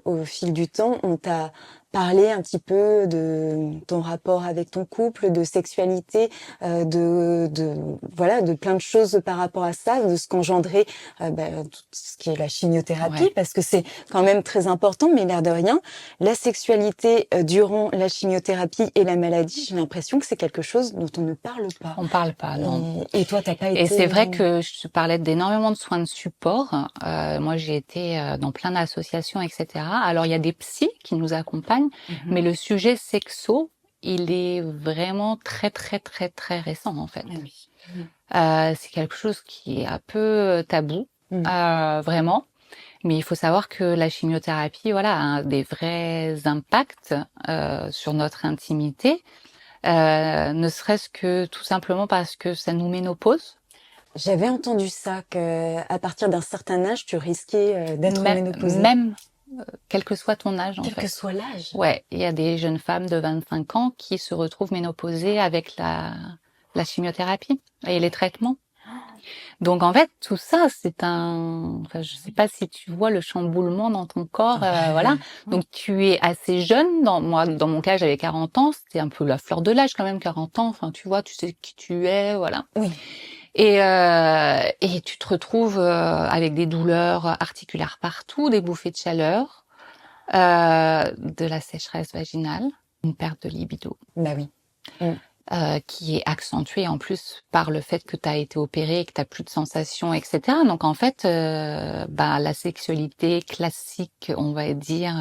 au fil du temps, on t'a parlé un petit peu de ton rapport avec ton couple, de sexualité, voilà, de plein de choses par rapport à ça, de ce qu'engendrait tout ce qui est la chimiothérapie, parce que c'est quand même très important, mais l'air de rien, la sexualité durant la chimiothérapie et la maladie, j'ai l'impression que c'est quelque chose dont on ne parle pas. On parle pas, non. Et toi, t'as pas été... Et c'est vrai que je te parlais d'énormément de soins de support. Moi, j'ai été dans plein d'associations, etc. Alors, il y a des psys qui nous accompagnent, mais le sujet sexo, il est vraiment très, très, très, très récent, en fait. C'est quelque chose qui est un peu tabou, vraiment. Mais il faut savoir que la chimiothérapie, voilà, a des vrais impacts sur notre intimité, ne serait-ce que tout simplement parce que ça nous ménopause. J'avais entendu ça, que à partir d'un certain âge, tu risquais d'être ménopausée. Même, quel que soit ton âge, en fait. Quel que soit l'âge. Ouais, il y a des jeunes femmes de 25 ans qui se retrouvent ménopausées avec la chimiothérapie et les traitements. Donc en fait, tout ça, enfin, je sais pas si tu vois le chamboulement dans ton corps, voilà. Donc tu es assez jeune. Dans mon cas, j'avais 40 ans. C'était un peu la fleur de l'âge quand même, 40 ans. Enfin, tu vois, tu sais qui tu es, voilà. Oui. Et tu te retrouves avec des douleurs articulaires partout, des bouffées de chaleur, de la sécheresse vaginale, une perte de libido. Bah oui. Qui est accentuée en plus par le fait que tu as été opérée, que tu n'as plus de sensations, etc. Donc en fait, la sexualité classique, on va dire,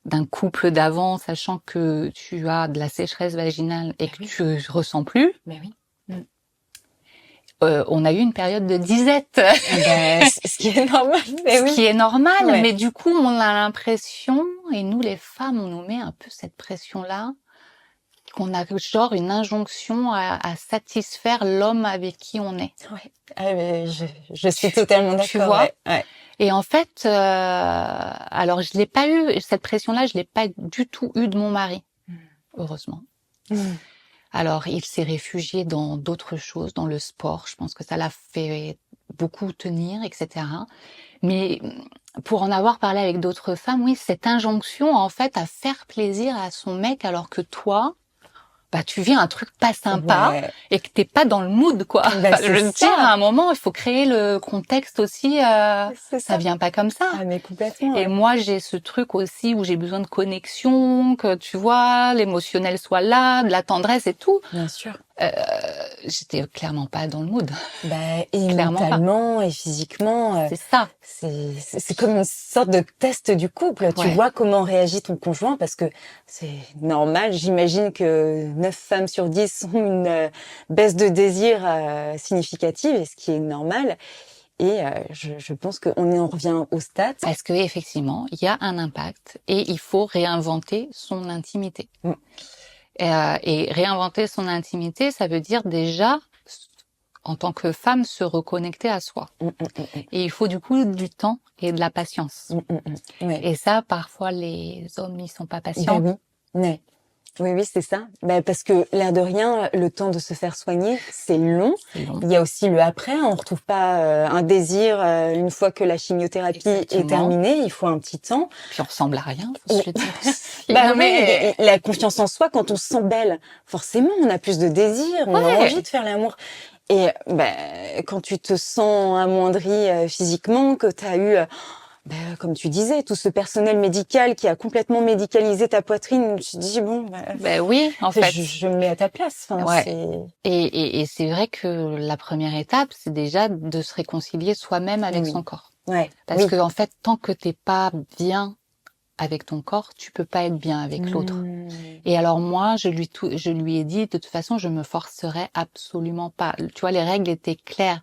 d'un couple d'avant, sachant que tu as de la sécheresse vaginale et que tu ressens plus. Mais oui. On a eu une période de disette. Ce qui est normal. Ce qui est normal, mais du coup, on a l'impression, et nous les femmes, on nous met un peu cette pression-là, qu'on a genre une injonction à satisfaire l'homme avec qui on est. Ouais. Mais je suis totalement d'accord. Tu vois. Ouais. Et en fait, alors je l'ai pas eu, cette pression-là, je l'ai pas du tout eu de mon mari, heureusement. Alors, il s'est réfugié dans d'autres choses, dans le sport. Je pense que ça l'a fait beaucoup tenir, etc. Mais pour en avoir parlé avec d'autres femmes, oui, cette injonction, en fait, à faire plaisir à son mec, alors que toi, tu vis un truc pas sympa et que t'es pas dans le mood, quoi. Je veux dire, à un moment, il faut créer le contexte aussi. Ça vient pas comme ça. Ah, mais complètement. Et moi, j'ai ce truc aussi où j'ai besoin de connexion, que tu vois, l'émotionnel soit là, de la tendresse et tout. Bien sûr. J'étais clairement pas dans le mood. Et mentalement et physiquement. C'est ça. C'est comme une sorte de test du couple. Tu vois comment réagit ton conjoint, parce que c'est normal. J'imagine que 9 femmes sur 10 ont une baisse de désir significative, et ce qui est normal. Et je pense qu'on en revient au stade. Parce que effectivement, il y a un impact et il faut réinventer son intimité. Et réinventer son intimité, ça veut dire déjà, en tant que femme, se reconnecter à soi. Et il faut du coup du temps et de la patience. Ouais. Et ça, parfois, les hommes, ils sont pas patients. Ben oui. Ouais. Oui, c'est ça. Ben, parce que l'air de rien, le temps de se faire soigner, c'est long. C'est long. Il y a aussi le après. On retrouve pas un désir une fois que la chimiothérapie est terminée. Il faut un petit temps. Puis on ressemble à rien, faut se le dire aussi. Bah mais la confiance en soi, quand on se sent belle, forcément, on a plus de désir, on a envie de faire l'amour. Et quand tu te sens amoindri physiquement, que tu as eu, comme tu disais, tout ce personnel médical qui a complètement médicalisé ta poitrine, tu te dis bon, oui, en fait, je me mets à ta place. Enfin, ouais. Et c'est vrai que la première étape, c'est déjà de se réconcilier soi-même avec son corps. Ouais. Parce que en fait, tant que t'es pas bien avec ton corps, tu peux pas être bien avec l'autre. Et alors moi, je lui ai dit, de toute façon, je me forcerai absolument pas. Tu vois, les règles étaient claires.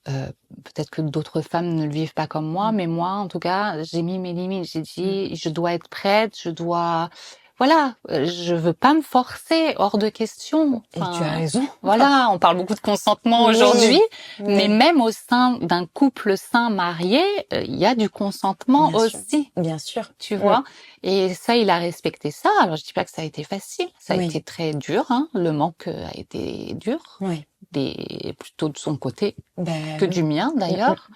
Peut-être que d'autres femmes ne le vivent pas comme moi, mais moi, en tout cas, j'ai mis mes limites. J'ai dit, je dois être prête, voilà, je veux pas me forcer, hors de question. Enfin, et tu as raison. Voilà, on parle beaucoup de consentement aujourd'hui, mais même au sein d'un couple sain marié, il y a du consentement aussi. Bien sûr. Tu vois. Et ça, il a respecté ça. Alors, je dis pas que ça a été facile. Ça a été très dur, hein. Le manque a été dur. Plutôt de son côté que du mien, d'ailleurs.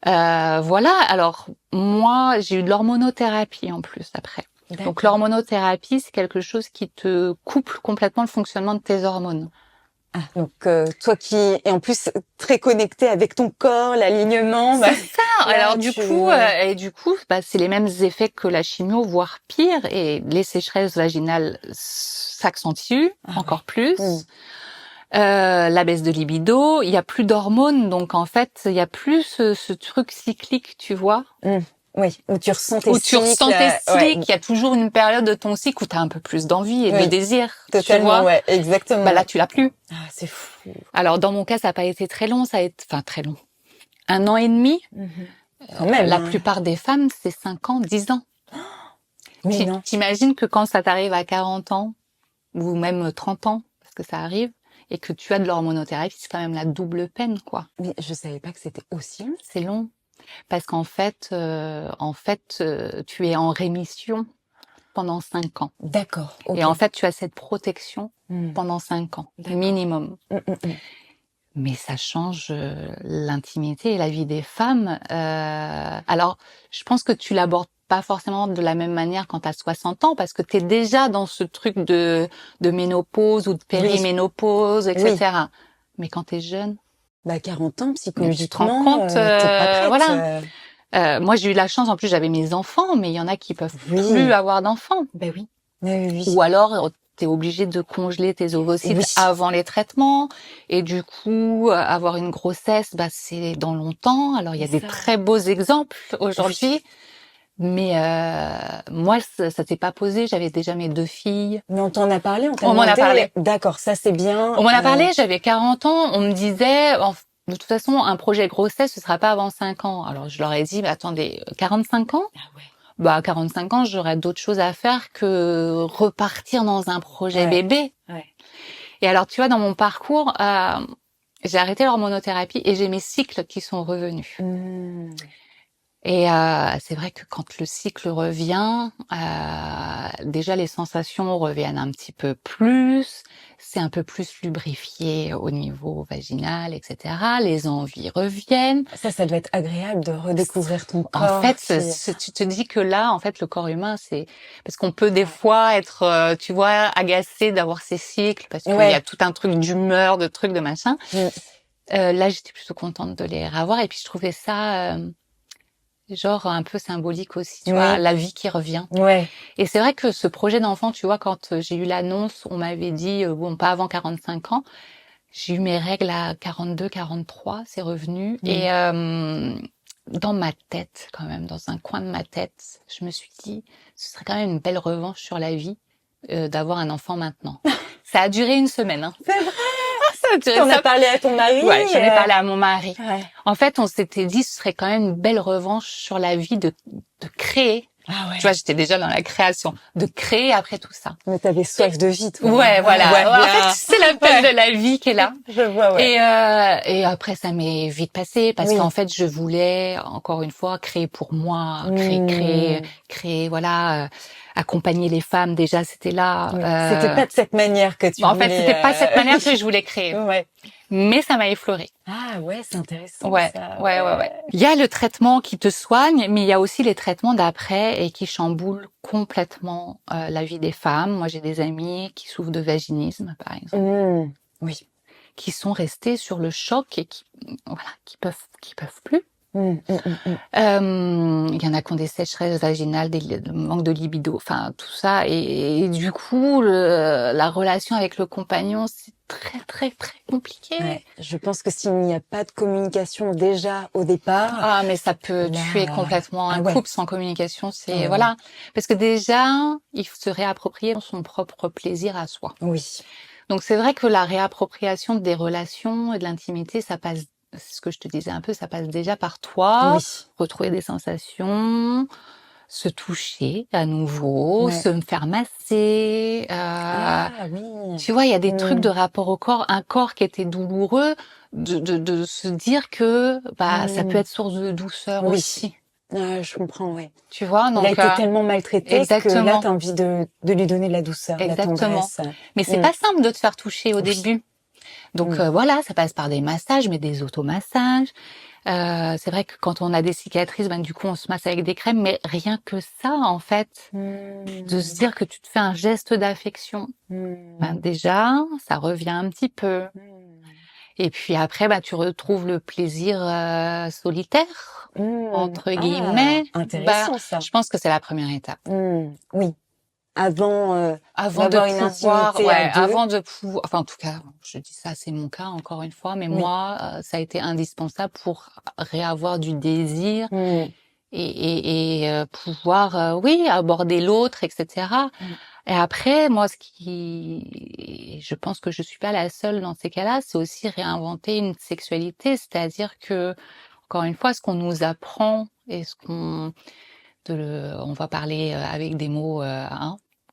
Voilà. Alors, moi, j'ai eu de l'hormonothérapie en plus après. Donc l'hormonothérapie, c'est quelque chose qui te coupe complètement le fonctionnement de tes hormones. Ah, donc toi qui es en plus très connecté avec ton corps, l'alignement. C'est ça. Alors du coup, c'est les mêmes effets que la chimio, voire pire. Et les sécheresses vaginales s'accentuent encore plus. La baisse de libido, il y a plus d'hormones, donc en fait, il y a plus ce truc cyclique, tu vois. Oui, où tu ressens tes cycles. Il y a toujours une période de ton cycle où tu as un peu plus d'envie et de désir. Totalement, tu vois. Exactement. Là, tu l'as plus. Ah, c'est fou. Alors, dans mon cas, ça n'a pas été très long, très long. 1 an et demi. Quand même. La plupart des femmes, c'est 5 ans, 10 ans. Mais non. T'imagines que quand ça t'arrive à 40 ans, ou même 30 ans, parce que ça arrive, et que tu as de l'hormonothérapie, c'est quand même la double peine, quoi. Mais je savais pas que c'était aussi long. C'est long. Parce qu'en fait, tu es en rémission pendant 5 ans. D'accord. Et en fait, tu as cette protection pendant 5 ans, minimum. Mais ça change l'intimité et la vie des femmes. Alors, je pense que tu l'abordes pas forcément de la même manière quand tu as 60 ans, parce que tu es déjà dans ce truc de ménopause ou de périménopause, etc. Mais quand tu es jeune... 40 ans, psychologiquement, tu te rends compte, t'es pas prête. moi, j'ai eu la chance, en plus, j'avais mes enfants, mais il y en a qui peuvent plus avoir d'enfants. Oui. Ou alors, t'es obligé de congeler tes ovocytes avant les traitements, et du coup, avoir une grossesse, c'est dans longtemps. Alors, il y a des très beaux exemples aujourd'hui. Mais moi, ça s'est pas posé. J'avais déjà mes 2 filles. Mais on t'en a parlé, on m'en a parlé. D'accord, ça c'est bien. On m'en a parlé. J'avais 40 ans. On me disait, de toute façon, un projet grossesse, ce sera pas avant 5 ans. Alors je leur ai dit, attendez, 45 ans. À 45 ans, j'aurais d'autres choses à faire que repartir dans un projet bébé. Et alors, tu vois, dans mon parcours, j'ai arrêté l'hormonothérapie et j'ai mes cycles qui sont revenus. Et c'est vrai que quand le cycle revient, déjà les sensations reviennent un petit peu plus, c'est un peu plus lubrifié au niveau vaginal, etc. Les envies reviennent. Ça doit être agréable de redécouvrir ton corps. En fait, tu te dis que là, en fait, le corps humain, c'est... Parce qu'on peut des fois être, tu vois, agacé d'avoir ces cycles, parce qu'il y a tout un truc d'humeur, de trucs, de machin. Là, j'étais plutôt contente de les revoir, et puis je trouvais ça... genre un peu symbolique aussi, tu vois, la vie qui revient. Et c'est vrai que ce projet d'enfant, tu vois, quand j'ai eu l'annonce, on m'avait dit, pas avant 45 ans, j'ai eu mes règles à 42, 43, c'est revenu. Et dans ma tête, quand même, dans un coin de ma tête, je me suis dit, ce serait quand même une belle revanche sur la vie d'avoir un enfant maintenant. Ça a duré 1 semaine. Hein. C'est vrai. Tu en as parlé à ton mari? Ouais, j'en ai parlé à mon mari. En fait, on s'était dit, ce serait quand même une belle revanche sur la vie de créer Ah ouais. Tu vois, j'étais déjà dans la création, de créer après tout ça. Mais t'avais soif de vie, toi. Ouais, voilà. Ouais, En bien. fait, c'est l'appel de la vie qui est là. Je vois, ouais. Et après, ça m'est vite passé parce Oui. qu'en fait, je voulais, encore une fois, créer pour moi, voilà, accompagner les femmes. Déjà, c'était là. Oui. C'était pas de cette manière que tu En voulais. fait, c'était pas cette manière que je voulais créer. Ouais. Mais ça m'a effleuré. Ah ouais, c'est intéressant. Ouais, ça. ouais. Il y a le traitement qui te soigne, mais il y a aussi les traitements d'après et qui chamboulent complètement la vie des femmes. Moi, j'ai des amis qui souffrent de vaginisme, par exemple, Oui. qui sont restés sur le choc et qui peuvent plus. Il y en a qui ont des sécheresses vaginales, des manque de libido, enfin tout ça, et du coup la relation avec le compagnon c'est très compliqué. Ouais. Je pense que s'il n'y a pas de communication déjà au départ, mais ça peut là... tuer complètement un couple sans communication, c'est voilà, parce que déjà il faut se réapproprier son propre plaisir à soi. Oui. Donc c'est vrai que la réappropriation des relations et de l'intimité, ça passe, c'est ce que je te disais un peu, ça passe déjà par toi, retrouver des sensations, se toucher à nouveau, se faire masser. Tu vois, il y a des trucs de rapport au corps, un corps qui était douloureux, de se dire que ça peut être source de douceur aussi. Je comprends, ouais. Tu vois, donc il a été tellement maltraité que là, t'as envie de lui donner de la douceur, de la tendresse. Mais c'est pas simple de te faire toucher au début. Donc voilà, ça passe par des massages, mais des automassages. C'est vrai que quand on a des cicatrices, du coup, on se masse avec des crèmes, mais rien que ça, en fait, de se dire que tu te fais un geste d'affection, déjà, ça revient un petit peu. Et puis après, tu retrouves le plaisir solitaire, entre guillemets. Intéressant, ça. Je pense que c'est la première étape. Oui. Avant d'avoir une intimité à deux. Avant de pouvoir, enfin en tout cas, je dis ça, c'est mon cas encore une fois, mais moi, ça a été indispensable pour réavoir du désir et pouvoir, aborder l'autre, etc. Et après, moi, je pense que je suis pas la seule dans ces cas-là, c'est aussi réinventer une sexualité, c'est-à-dire que, encore une fois, ce qu'on nous apprend et on va parler avec des mots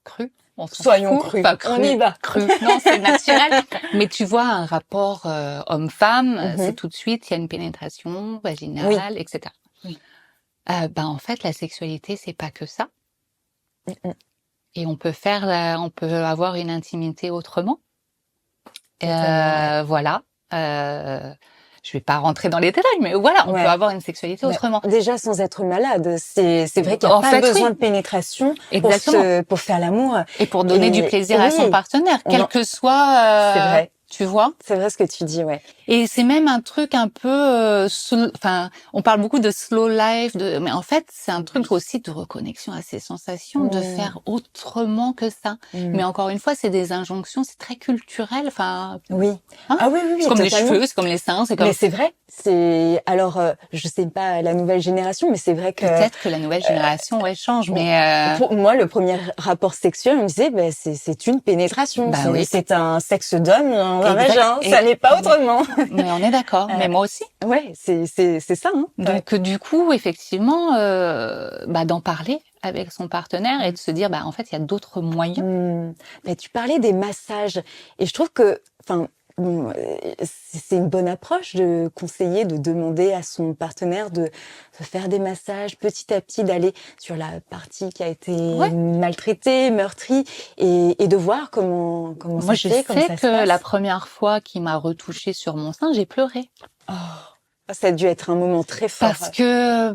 crus. Soyons crus. On y va. Cru. Non, c'est naturel. Mais tu vois, un rapport homme-femme, c'est tout de suite, il y a une pénétration vaginale, etc. Oui. En fait, la sexualité, c'est pas que ça. Et on peut avoir une intimité autrement. Voilà. Je vais pas rentrer dans les détails, mais voilà, on peut avoir une sexualité autrement. Déjà sans être malade, c'est vrai qu'il n'y a pas besoin de pénétration pour faire l'amour et pour donner du plaisir à son partenaire, quel que soit. C'est vrai. Tu vois? C'est vrai ce que tu dis, ouais. Et c'est même un truc un peu, on parle beaucoup de slow life, mais en fait, c'est un truc aussi de reconnexion à ses sensations, de faire autrement que ça. Mais encore une fois, c'est des injonctions, c'est très culturel, oui. Oui. C'est comme les cheveux, c'est comme les seins, c'est comme. Mais c'est vrai. Alors, je sais pas la nouvelle génération, mais c'est vrai que. Peut-être que la nouvelle génération, change, mais. Pour moi, le premier rapport sexuel, on me disait, c'est une pénétration. C'est un sexe d'homme dans un vagin. Ça n'est pas autrement. Mais on est d'accord. Mais moi aussi. Ouais, c'est ça. Hein. Donc du coup, effectivement, d'en parler avec son partenaire et de se dire, en fait, il y a d'autres moyens. Mais tu parlais des massages, et je trouve que, c'est une bonne approche de conseiller, de demander à son partenaire de faire des massages petit à petit, d'aller sur la partie qui a été maltraitée, meurtrie, et de voir comment Moi, ça se fait, comment ça se passe. Moi, je sais que la première fois qu'il m'a retouché sur mon sein, j'ai pleuré. Oh, ça a dû être un moment très fort.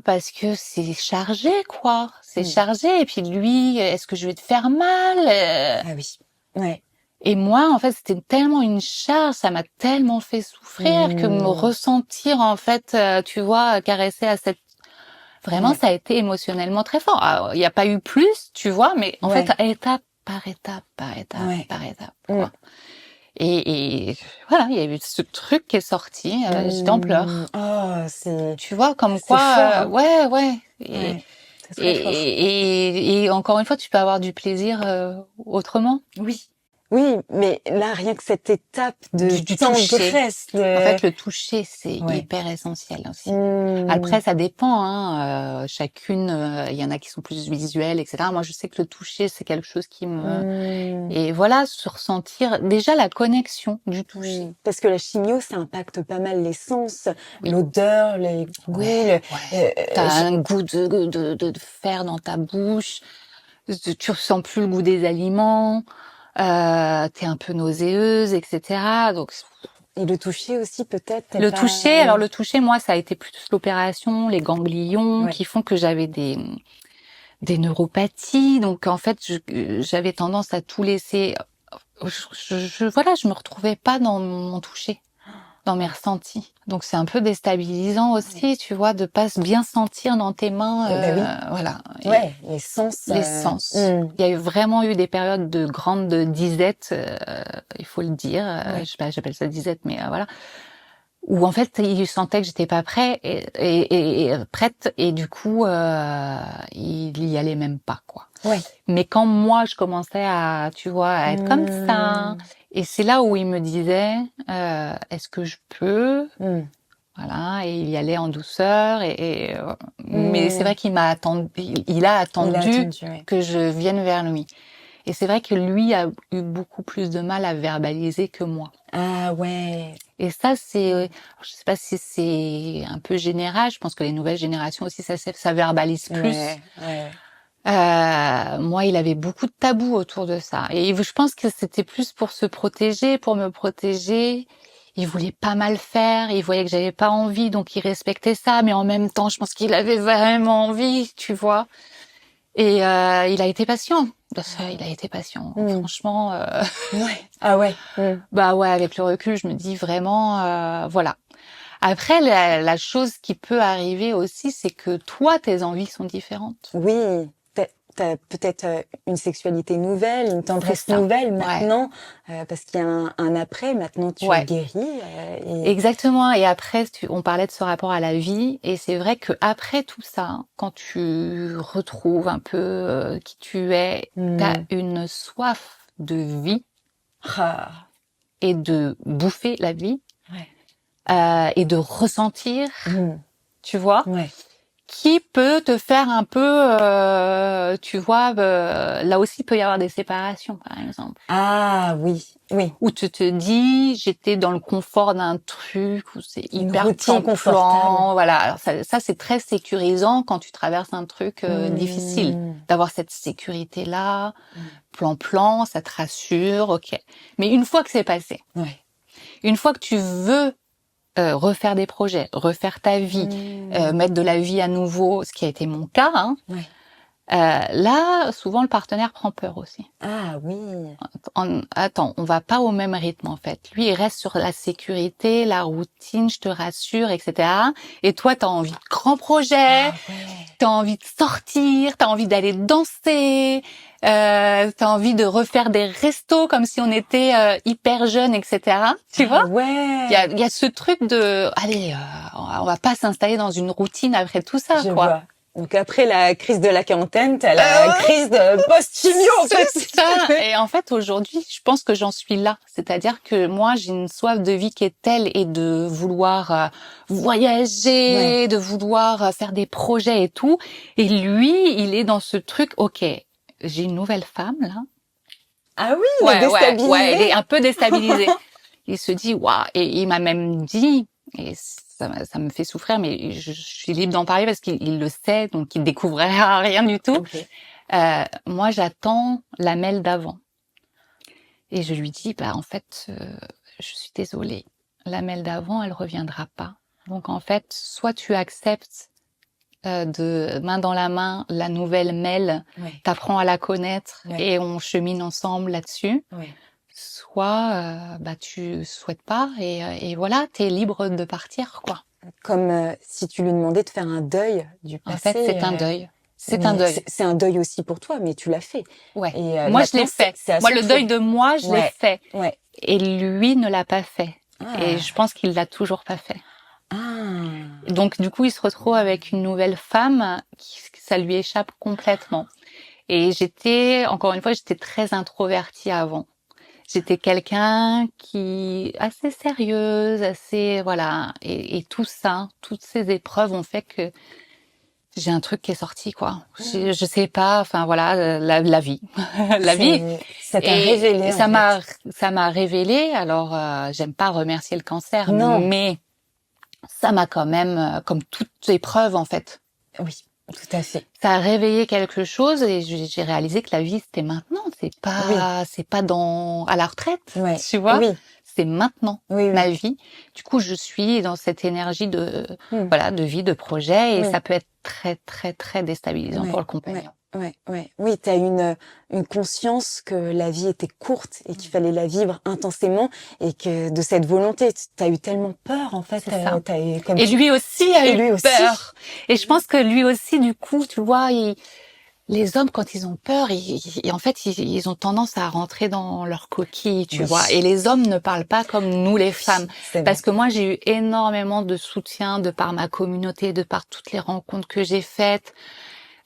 Parce que c'est chargé, quoi. C'est chargé. Et puis lui, est-ce que je vais te faire mal? Ah oui. Ouais. Et moi, en fait, c'était tellement une charge, ça m'a tellement fait souffrir que me ressentir, en fait, tu vois, caresser à cette... Vraiment, ça a été émotionnellement très fort. Il n'y a pas eu plus, tu vois, mais en fait, étape par étape. Quoi. Et voilà, il y a eu ce truc qui est sorti, j'étais en pleurs. Tu vois, comme quoi... fort. Ouais. Et encore une fois, tu peux avoir du plaisir autrement. Oui. Oui, mais là, rien que cette étape de Du tendresse, En fait, le toucher, c'est hyper essentiel aussi. Après, ça dépend, hein. Chacune, il y en a qui sont plus visuels, etc. Moi, je sais que le toucher, c'est quelque chose qui me... Et voilà, se ressentir déjà la connexion du toucher. Parce que la chimio, ça impacte pas mal les sens, Oui. l'odeur, les goûts. T'as un goût de fer dans ta bouche. Tu ressens plus le goût des aliments. T'es un peu nauséeuse, etc. Donc Et le toucher aussi, peut-être. le toucher, alors le toucher, moi, ça a été plus l'opération, les ganglions qui font que j'avais des neuropathies. Donc en fait, j'avais tendance à tout laisser. Voilà, je me retrouvais pas dans mon toucher, dans mes ressentis. Donc c'est un peu déstabilisant aussi, tu vois, de pas bien sentir dans tes mains. Voilà. Ouais, les sens. Les sens. Il y a vraiment eu des périodes de grande disette, il faut le dire. Je sais pas, j'appelle ça disette, mais voilà. Où en fait, il sentait que j'étais pas prête et prête, et du coup, il y allait même pas, quoi. Ouais. Mais quand moi, je commençais à, tu vois, à être comme ça, et c'est là où il me disait, est-ce que je peux? Voilà, et il y allait en douceur, mais c'est vrai qu'il m'a attendu, il a attendu que je vienne vers lui. Et c'est vrai que lui a eu beaucoup plus de mal à verbaliser que moi. Ah ouais. Et ça, je sais pas si c'est un peu général. Je pense que les nouvelles générations aussi, ça verbalise plus. Moi, il avait beaucoup de tabous autour de ça. Et je pense que c'était plus pour se protéger, pour me protéger. Il voulait pas mal faire. Il voyait que j'avais pas envie, donc il respectait ça. Mais en même temps, je pense qu'il avait vraiment envie, tu vois. Et il a été patient. Il a été patient. Franchement. Ah ouais. Bah ouais, avec le recul, je me dis vraiment, voilà. Après, la chose qui peut arriver aussi, c'est que toi, tes envies sont différentes. Oui, t'as peut-être une sexualité nouvelle, une tendresse nouvelle maintenant, parce qu'il y a un après. Maintenant, tu es guérie. Exactement. Et après, on parlait de ce rapport à la vie, et c'est vrai que après tout ça, quand tu retrouves un peu qui tu es, t'as une soif de vie et de bouffer la vie. Et de ressentir, tu vois, qui peut te faire un peu, tu vois, là aussi il peut y avoir des séparations, par exemple. Ah oui, oui. Où tu te dis, j'étais dans le confort d'un truc, où c'est hyper confortable. Voilà, alors ça c'est très sécurisant quand tu traverses un truc difficile, d'avoir cette sécurité-là, plan, ça te rassure, ok. Mais une fois que c'est passé, une fois que tu veux refaire des projets, refaire ta vie, mettre de la vie à nouveau, ce qui a été mon cas, hein. Là, souvent le partenaire prend peur aussi. Ah oui. Attends, on va pas au même rythme en fait. Lui, il reste sur la sécurité, la routine, je te rassure, etc. Et toi, t'as envie de grands projets, t'as envie de sortir, t'as envie d'aller danser, t'as envie de refaire des restos comme si on était hyper jeunes, etc. Tu vois? Ouais. Il y a ce truc de, allez, on va pas s'installer dans une routine après tout ça, Je quoi. vois. Donc après la crise de la quarantaine, t'as la crise de post-chimio, en fait. C'est ça. Et en fait, aujourd'hui, je pense que j'en suis là. C'est-à-dire que moi, j'ai une soif de vie qui est telle, et de vouloir voyager, de vouloir faire des projets et tout. Et lui, il est dans ce truc, ok, j'ai une nouvelle femme, là. Ah oui, il est déstabilisé. Ouais, il est un peu déstabilisé. Il se dit, waouh, et il m'a même dit, et ça me fait souffrir, mais je suis libre d'en parler parce qu'il le sait, donc il découvrira rien du tout. Moi, j'attends la Mel d'avant. Et je lui dis, bah, en fait, je suis désolée. La Mel d'avant, elle reviendra pas. Donc, en fait, soit tu acceptes de main dans la main la nouvelle Mel, t'apprends à la connaître et on chemine ensemble là-dessus. Soit bah tu souhaites pas et voilà, t'es libre de partir, quoi. Comme si tu lui demandais de faire un deuil du passé. En fait, c'est un deuil. C'est un deuil. C'est un deuil aussi pour toi, mais tu l'as fait. Et moi, je l'ai fait. Moi, le deuil de moi, je l'ai fait. Et lui ne l'a pas fait. Et je pense qu'il l'a toujours pas fait. Donc, du coup, il se retrouve avec une nouvelle femme ça lui échappe complètement. Et encore une fois, j'étais très introvertie avant. j'étais quelqu'un qui assez sérieuse, assez voilà, et tout ça, toutes ces épreuves ont fait que j'ai un truc qui est sorti quoi. Je sais pas, enfin voilà, la vie, la vie. Ça t'a Et révélé, en fait. ça m'a révélé. Alors j'aime pas remercier le cancer, Non. mais ça m'a quand même, comme toute épreuve en fait, Oui, tout à fait. ça a réveillé quelque chose et j'ai réalisé que la vie c'était maintenant, Oui. c'est pas dans à la retraite, Ouais. tu vois, Oui. c'est maintenant Oui, oui. ma vie. Du coup, je suis dans cette énergie de Hmm. voilà, de vie, de projet et Oui. ça peut être très très très déstabilisant pour le compagnon. Ouais. Oui, t'as une conscience que la vie était courte et qu'il fallait la vivre intensément et que de cette volonté, t'as eu tellement peur, en fait. C'est ça. T'as eu, comme Et lui aussi a et eu lui aussi. peur. Et je pense que lui aussi, du coup, tu vois, les hommes, quand ils ont peur, en fait, ils ont tendance à rentrer dans leur coquille, tu Oui. vois. Et les hommes ne parlent pas comme nous, les Oui, femmes. c'est Parce vrai. que moi, j'ai eu énormément de soutien de par ma communauté, de par toutes les rencontres que j'ai faites,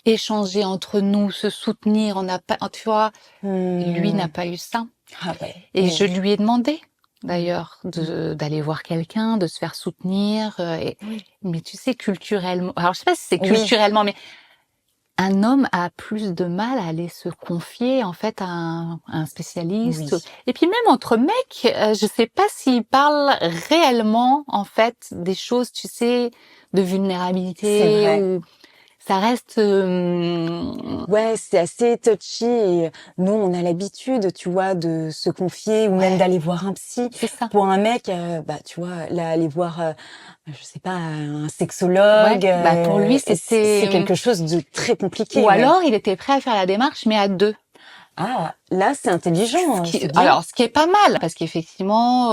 échanger entre nous, se soutenir. On n'a pas, tu vois, lui n'a pas eu ça. Ah ouais. Et je lui ai demandé, d'ailleurs, d'aller voir quelqu'un, de se faire soutenir. Mais tu sais, culturellement, alors je sais pas si c'est Oui. culturellement, mais un homme a plus de mal à aller se confier en fait à un spécialiste. Oui. Et puis même entre mecs, je sais pas s'ils parlent réellement en fait des choses, tu sais, de C'est vulnérabilité vrai. ou ça reste. Ouais, c'est assez touchy et nous, on a l'habitude, tu vois, de se confier ou même Ouais, d'aller voir un psy. c'est ça. Pour un mec, bah, tu vois, là, aller voir, je sais pas, un Ouais, sexologue, bah pour lui c'est c'était. quelque chose de très Ou compliqué, ouais. alors il était prêt à faire la démarche, mais à deux. Ah, là, c'est intelligent, c'est bien. Alors, ce qui est pas mal, parce qu'effectivement,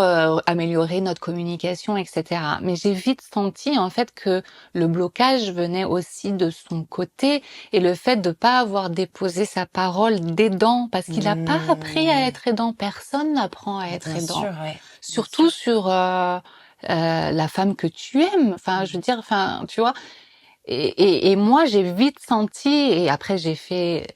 améliorer notre communication, etc. Mais j'ai vite senti en fait que le blocage venait aussi de son côté et le fait de pas avoir déposé sa parole d'aidant, parce qu'il n'a pas appris à être aidant. Personne n'apprend à être Bien aidant, sûr, ouais. Bien surtout sûr. sur la femme que tu aimes. Enfin, je veux dire, enfin, tu vois. Et moi, j'ai vite senti, et après j'ai fait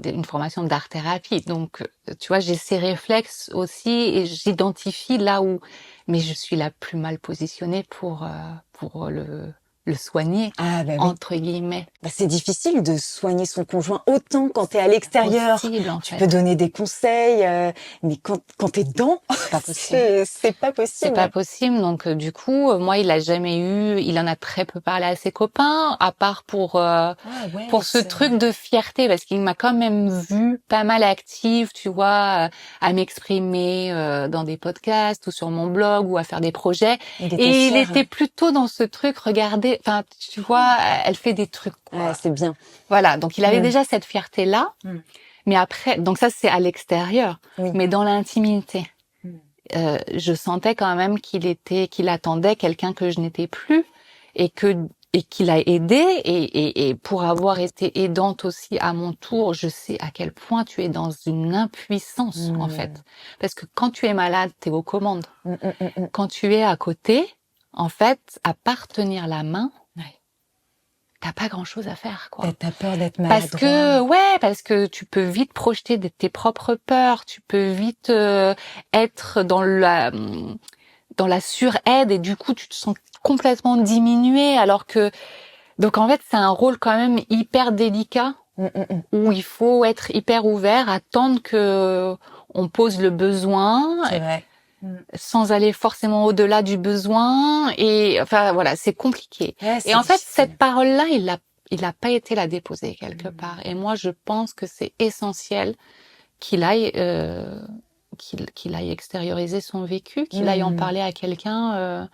une formation d'art-thérapie, donc tu vois, j'ai ces réflexes aussi, et j'identifie là où, mais je suis la plus mal positionnée pour le soigner, Ah, bah oui. entre guillemets. Bah, c'est difficile de soigner son conjoint autant quand t'es à l'extérieur. Possible en Tu peux fait, donner des conseils, mais quand t'es dedans, c'est pas possible. c'est pas C'est pas possible. possible, donc du coup, moi, il a jamais eu, il en a très peu parlé à ses copains, à part Ah ouais, pour ce truc de fierté, parce qu'il m'a quand même vue pas mal active, tu vois, à m'exprimer dans des podcasts ou sur mon blog ou à faire des projets. il était Et il fier. était plutôt dans ce truc, regardez, enfin, tu vois, elle fait des trucs, Ouais, quoi. c'est bien. Voilà, donc il avait Mm. déjà cette fierté-là, Mm. mais après, donc ça c'est à l'extérieur, Oui. mais dans l'intimité. Mm. Je sentais quand même qu'il attendait quelqu'un que je n'étais plus et qu'il a aidé et pour avoir été aidante aussi à mon tour, je sais à quel point tu es dans une impuissance en fait. Parce que quand tu es malade, tu es aux commandes. Quand tu es à côté, en fait, à part tenir la main, t'as pas grand-chose à faire, quoi. T'as peur d'être Parce que tu peux vite projeter tes propres peurs, tu peux vite être dans la suraide et du coup tu te sens complètement diminué alors que donc en fait c'est un rôle quand même hyper délicat où il faut être hyper ouvert, attendre que on pose le besoin C'est vrai. sans aller forcément au-delà du besoin et enfin voilà, c'est compliqué. Ouais, Et c'est en fait difficile. cette parole-là, il a pas été la déposer quelque part et moi je pense que c'est essentiel qu'il aille qu'il aille extérioriser son vécu, qu'il aille en parler à quelqu'un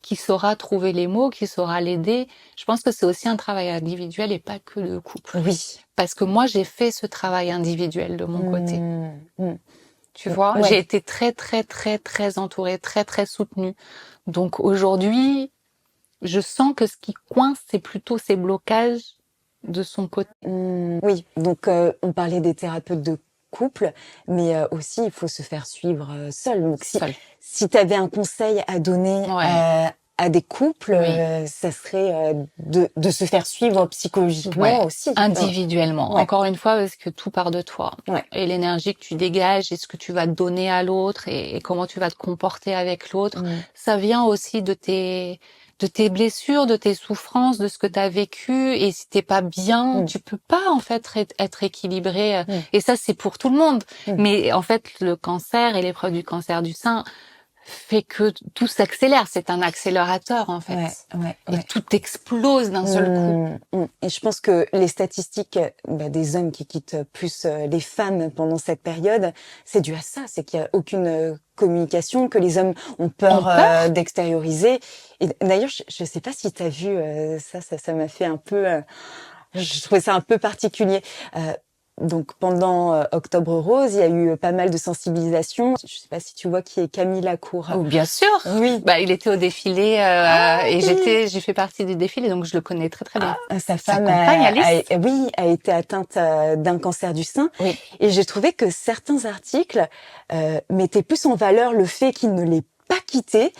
qui saura trouver les mots, qui saura l'aider. Je pense que c'est aussi un travail individuel et pas que de couple. Oui. Parce que moi, j'ai fait ce travail individuel de mon côté. Tu vois, Ouais. j'ai été très, très, très, très entourée, très, très soutenue. Donc aujourd'hui, je sens que ce qui coince, c'est plutôt ces blocages de son côté. Oui, donc on parlait des thérapeutes de couple, mais aussi il faut se faire suivre seul. Donc Seul. si tu avais un conseil à donner Ouais. à des couples, ça serait de se faire suivre psychologiquement aussi. Individuellement. Ouais. Encore une fois, parce que tout part de toi. Ouais. Et l'énergie que tu dégages et ce que tu vas donner à l'autre et comment tu vas te comporter avec l'autre, ça vient aussi de tes blessures, de tes souffrances, de ce que tu as vécu. Et si t'es pas bien, tu peux pas en fait être équilibré. Et ça, c'est pour tout le monde. Mais en fait, le cancer et l'épreuve du cancer du sein fait que tout s'accélère. C'est un accélérateur en fait. Et tout explose d'un seul coup. Et je pense que les statistiques des hommes qui quittent plus les femmes pendant cette période, c'est dû à ça. C'est qu'il y a aucune communication, que les hommes ont peur d'extérioriser. Et d'ailleurs, je sais pas si tu as vu ça m'a fait un peu... je trouvais ça un peu particulier. Donc pendant Octobre Rose, il y a eu pas mal de sensibilisation. Je sais pas si tu vois qui est Camille Lacour. Oh, bien sûr. Oui. Il était au défilé et j'ai fait partie du défilé, donc je le connais très très bien. Sa femme a été atteinte d'un cancer du sein. Oui. Et j'ai trouvé que certains articles mettaient plus en valeur le fait qu'il ne l'ait pas quitté,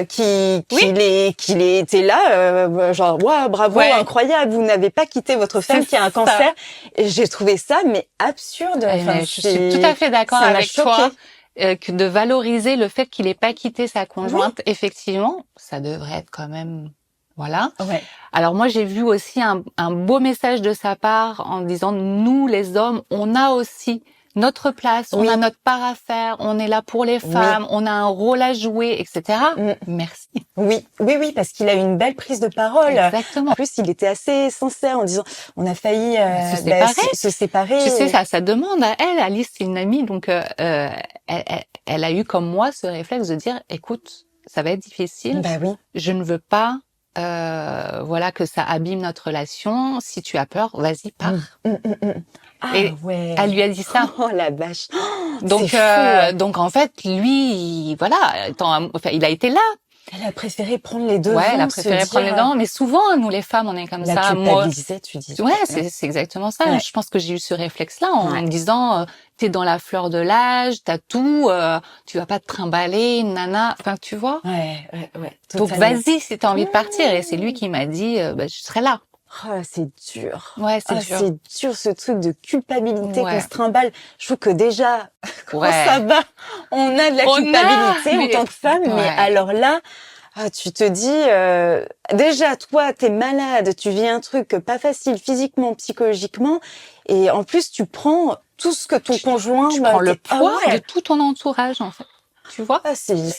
qu'il était là, genre waouh, bravo, incroyable, vous n'avez pas quitté votre femme qui a un cancer. Et j'ai trouvé ça absurde. Je suis tout à fait d'accord avec toi. Que de valoriser le fait qu'il ait pas quitté sa conjointe, effectivement, ça devrait être quand même, voilà. Ouais. Alors moi, j'ai vu aussi un beau message de sa part en disant, nous les hommes, on a aussi notre place, on a notre part à faire, on est là pour les femmes, on a un rôle à jouer, etc. Merci. Oui, parce qu'il a eu une belle prise de parole. Exactement. En plus, il était assez sincère en disant, on a failli se séparer. Tu sais, ça demande à elle. Alice, c'est une amie, donc elle a eu comme moi ce réflexe de dire, écoute, ça va être difficile. Je ne veux pas que ça abîme notre relation. Si tu as peur, vas-y, pars. Elle lui a dit ça. Oh la vache. Donc en fait, lui, il a été là. Elle a préféré prendre les devants. Elle a préféré prendre les devants. Mais souvent, nous les femmes, on est comme ça. La culpabiliser, tu dis. Ouais, c'est exactement ça. Je pense que j'ai eu ce réflexe-là en me disant, t'es dans la fleur de l'âge, t'as tout, tu vas pas te trimballer, nana. Enfin, tu vois. Ouais. Donc vas-y si t'as envie de partir. Et c'est lui qui m'a dit, je serai là. Oh, c'est dur. Ouais, c'est dur. C'est dur ce truc de culpabilité qu'on se trimballe. Je trouve que déjà, quand ça va, on a de la culpabilité en tant que femme. Mais alors là, tu te dis, déjà, toi, t'es malade, tu vis un truc pas facile physiquement, psychologiquement. Et en plus, tu prends tout ce que ton conjoint... Tu prends le poids de tout ton entourage, en fait. Tu vois?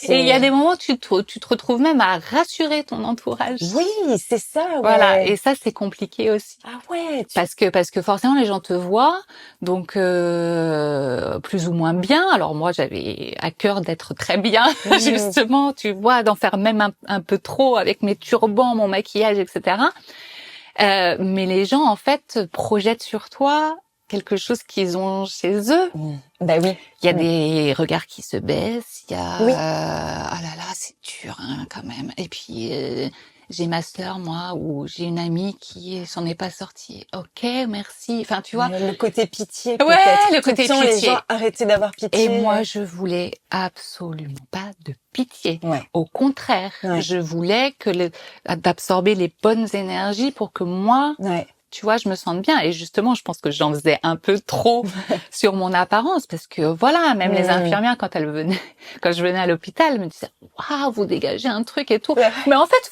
Et il y a des moments, tu te retrouves même à rassurer ton entourage. Oui, c'est ça, Voilà. Et ça, c'est compliqué aussi. Ah ouais. Parce que forcément, les gens te voient. Donc, plus ou moins bien. Alors moi, j'avais à cœur d'être très bien, justement. Tu vois, d'en faire même un peu trop avec mes turbans, mon maquillage, etc. Mais les gens, en fait, projettent sur toi quelque chose qu'ils ont chez eux. Oui. Il y a des regards qui se baissent, il y a ah là là, c'est dur quand même. Et puis j'ai ma sœur moi ou j'ai une amie qui s'en est pas sortie. OK, merci. Enfin, tu vois, le côté pitié peut-être. Ouais, le côté pitié. Les gens arrêtaient d'avoir pitié. Et moi, je voulais absolument pas de pitié. Au contraire, je voulais d'absorber les bonnes énergies pour que moi tu vois, je me sens bien. Et justement, je pense que j'en faisais un peu trop sur mon apparence parce que voilà, même les infirmières, quand je venais à l'hôpital, elles me disaient, waouh, vous dégagez un truc et tout. Mais en fait,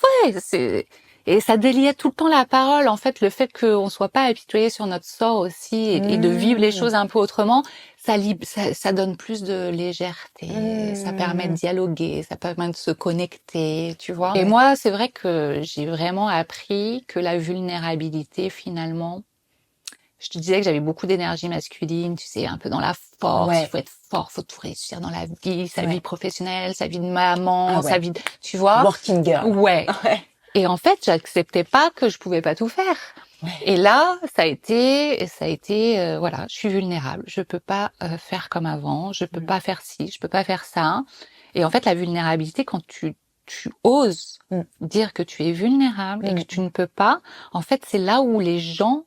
et ça déliait tout le temps la parole. En fait, le fait qu'on soit pas apitoyé sur notre sort aussi et de vivre les choses un peu autrement, ça donne plus de légèreté, ça permet de dialoguer, ça permet de se connecter, tu vois. Et moi, c'est vrai que j'ai vraiment appris que la vulnérabilité, finalement, je te disais que j'avais beaucoup d'énergie masculine, tu sais, un peu dans la force, il faut être fort, faut tout réussir dans la vie, sa vie professionnelle, sa vie de maman, sa vie, tu vois. Working girl. Et en fait, j'acceptais pas que je pouvais pas tout faire. Et là, ça a été, voilà, je suis vulnérable. Je peux pas faire comme avant. Je peux pas faire ci. Je peux pas faire ça. Et en fait, la vulnérabilité, quand tu oses dire que tu es vulnérable et que tu ne peux pas, en fait, c'est là où les gens,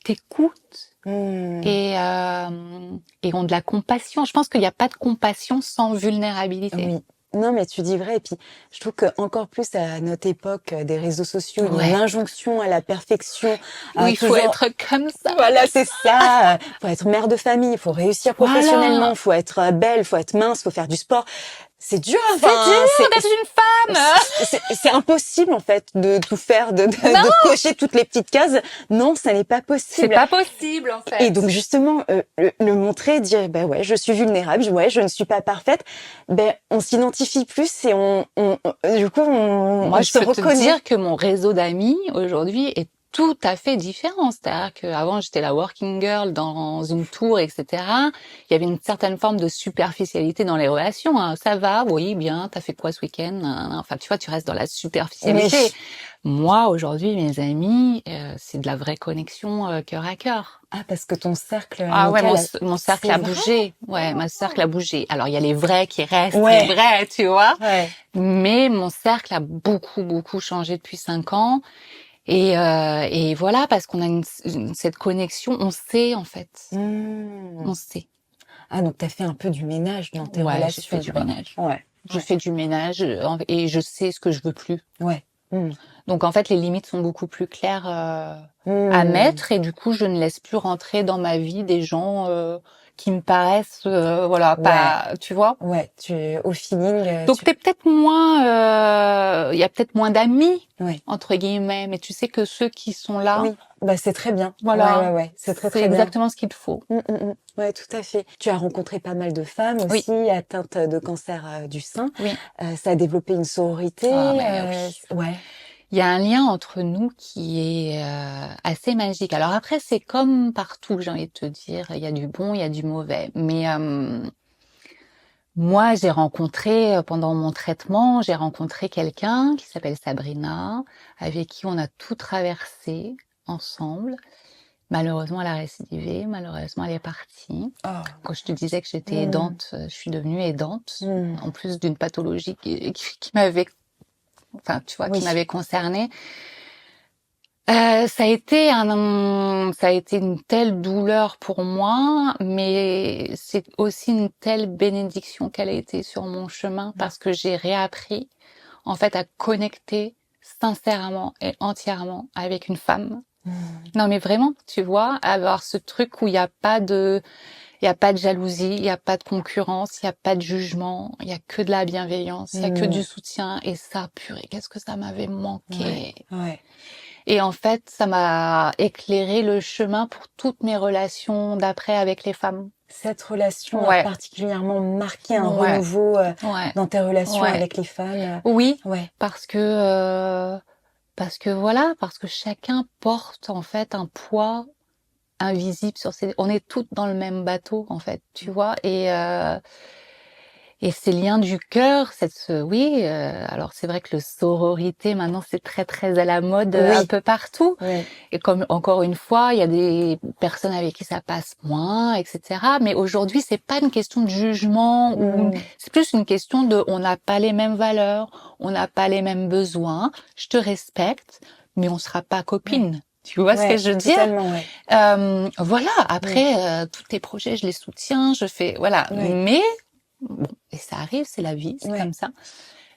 t'écoutent et ont de la compassion. Je pense qu'il n'y a pas de compassion sans vulnérabilité. Non, mais tu dis vrai. Et puis, je trouve que encore plus à notre époque des réseaux sociaux, il y a Ouais. une injonction à la perfection, Où à il faut toujours. être comme ça. Voilà, c'est ça. Faut être mère de famille, faut réussir Voilà. professionnellement, faut être belle, faut être mince, faut faire du sport. C'est dur, C'est enfin, dur d'être une femme. c'est impossible en fait de tout faire, Non, de cocher toutes les petites cases. Non, ça n'est pas c'est possible. pas possible en Et fait. donc justement, le montrer, dire ben ouais, je suis vulnérable, ouais, je ne suis pas parfaite. Ben on s'identifie plus et du coup Moi, on je se peux te reconnaît. dire que mon réseau d'amis aujourd'hui est tout à fait différent. C'est-à-dire qu'avant, j'étais la working girl dans une tour, etc. Il y avait une certaine forme de superficialité dans les relations. Hein. Ça va, oui, bien, t'as fait quoi ce week-end? Enfin, tu vois, tu restes dans la superficialité. Oui. Moi, aujourd'hui, mes amis, c'est de la vraie connexion cœur à cœur. Ah, parce que ton cercle Ah ouais, amical, mon cercle c'est a vrai? bougé. Ouais, mon cercle a bougé. Alors, il y a les vrais qui restent les Ouais. vrais, tu vois. Ouais. Mais mon cercle a beaucoup, beaucoup changé depuis 5 ans. Et voilà, parce qu'on a cette connexion, on sait en fait. Hmm. On sait. Ah, donc t'as fait un peu du ménage dans tes Ouais, j'ai fait relations, du quoi. ménage. Ouais. Je fais du ménage et je sais ce que je veux plus. Ouais. Hmm. Donc en fait, les limites sont beaucoup plus claires à Hmm. mettre et du coup, je ne laisse plus rentrer dans ma vie des gens qui me paraissent, voilà, Ouais. pas, tu vois. Ouais. Au feeling, Donc t'es peut-être moins, il y a peut-être moins d'amis ouais. entre guillemets, mais tu sais que ceux qui sont là, Oui. Bah, c'est très bien. voilà, Ouais. C'est très, c'est très bien. exactement ce qu'il faut. Ouais, tout à fait. Tu as rencontré pas mal de femmes Oui, aussi atteintes de cancer du sein. oui. Ça a développé une sororité. Ah mais oui. Ouais. Il y a un lien entre nous qui est assez magique. Alors après, c'est comme partout, j'ai envie de te dire, il y a du bon, il y a du mauvais. Mais moi, j'ai rencontré, pendant mon traitement, j'ai rencontré quelqu'un qui s'appelle Sabrina, avec qui on a tout traversé ensemble. Malheureusement, elle a récidivé, malheureusement, elle est partie. Oh. Quand je te disais que j'étais Hmm. aidante, je suis devenue aidante, Hmm. en plus d'une pathologie qui m'avait, enfin, tu vois, qui Oui. m'avait concernée. Ça a été une telle douleur pour moi, mais c'est aussi une telle bénédiction qu'elle a été sur mon chemin parce que j'ai réappris, en fait, à connecter sincèrement et entièrement avec une femme. Hmm. Non, mais vraiment, tu vois, avoir ce truc où il y a pas de jalousie, il y a pas de concurrence, il y a pas de jugement, il y a que de la bienveillance, il y a que du soutien. Et ça, purée, qu'est-ce que ça m'avait manqué. Ouais. Et en fait, ça m'a éclairé le chemin pour toutes mes relations d'après avec les femmes. Cette relation a Ouais, particulièrement marqué un ouais, renouveau ouais, dans tes relations ouais. avec les femmes. Oui, Ouais. parce que voilà, parce que chacun porte en fait un poids invisible sur ses. On est toutes dans le même bateau en fait, tu vois. Et ces liens du cœur, oui, alors c'est vrai que le sororité maintenant c'est très très à la mode un Oui. peu partout. Oui. Et comme encore une fois, il y a des personnes avec qui ça passe moins, etc. Mais aujourd'hui, c'est pas une question de jugement ou c'est plus une question de on n'a pas les mêmes valeurs, on n'a pas les mêmes besoins. Je te respecte, mais on sera pas copines. Tu vois ce que je veux dire? Totalement, ouais. Voilà. Après, tous tes projets, je les soutiens, je fais voilà. Ouais. Mais bon, et ça arrive, c'est la vie, c'est Ouais. comme ça.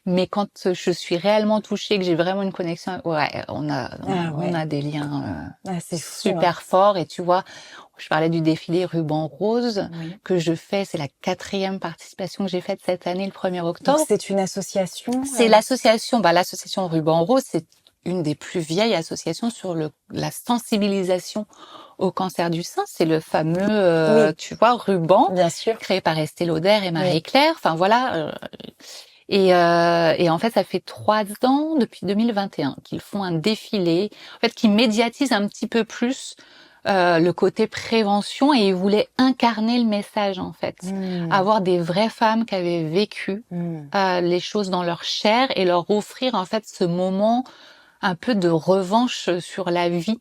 Mais quand je suis réellement touchée, que j'ai vraiment une connexion, ouais, on a des liens C'est fou, super forts. Et tu vois, je parlais du défilé Ruban Rose que je fais. C'est la 4e participation que j'ai faite cette année, le 1er octobre. Donc c'est une association. C'est l'association Ruban Rose, c'est une des plus vieilles associations sur la sensibilisation au cancer du sein. C'est le fameux, tu vois, ruban, bien sûr, créé par Estée Lauder et Marie-Claire. Enfin voilà. Et en fait, ça fait 3 ans, depuis 2021, qu'ils font un défilé, en fait, qui médiatisent un petit peu plus le côté prévention, et ils voulaient incarner le message, en fait. Avoir des vraies femmes qui avaient vécu les choses dans leur chair et leur offrir, en fait, ce moment un peu de revanche sur la vie.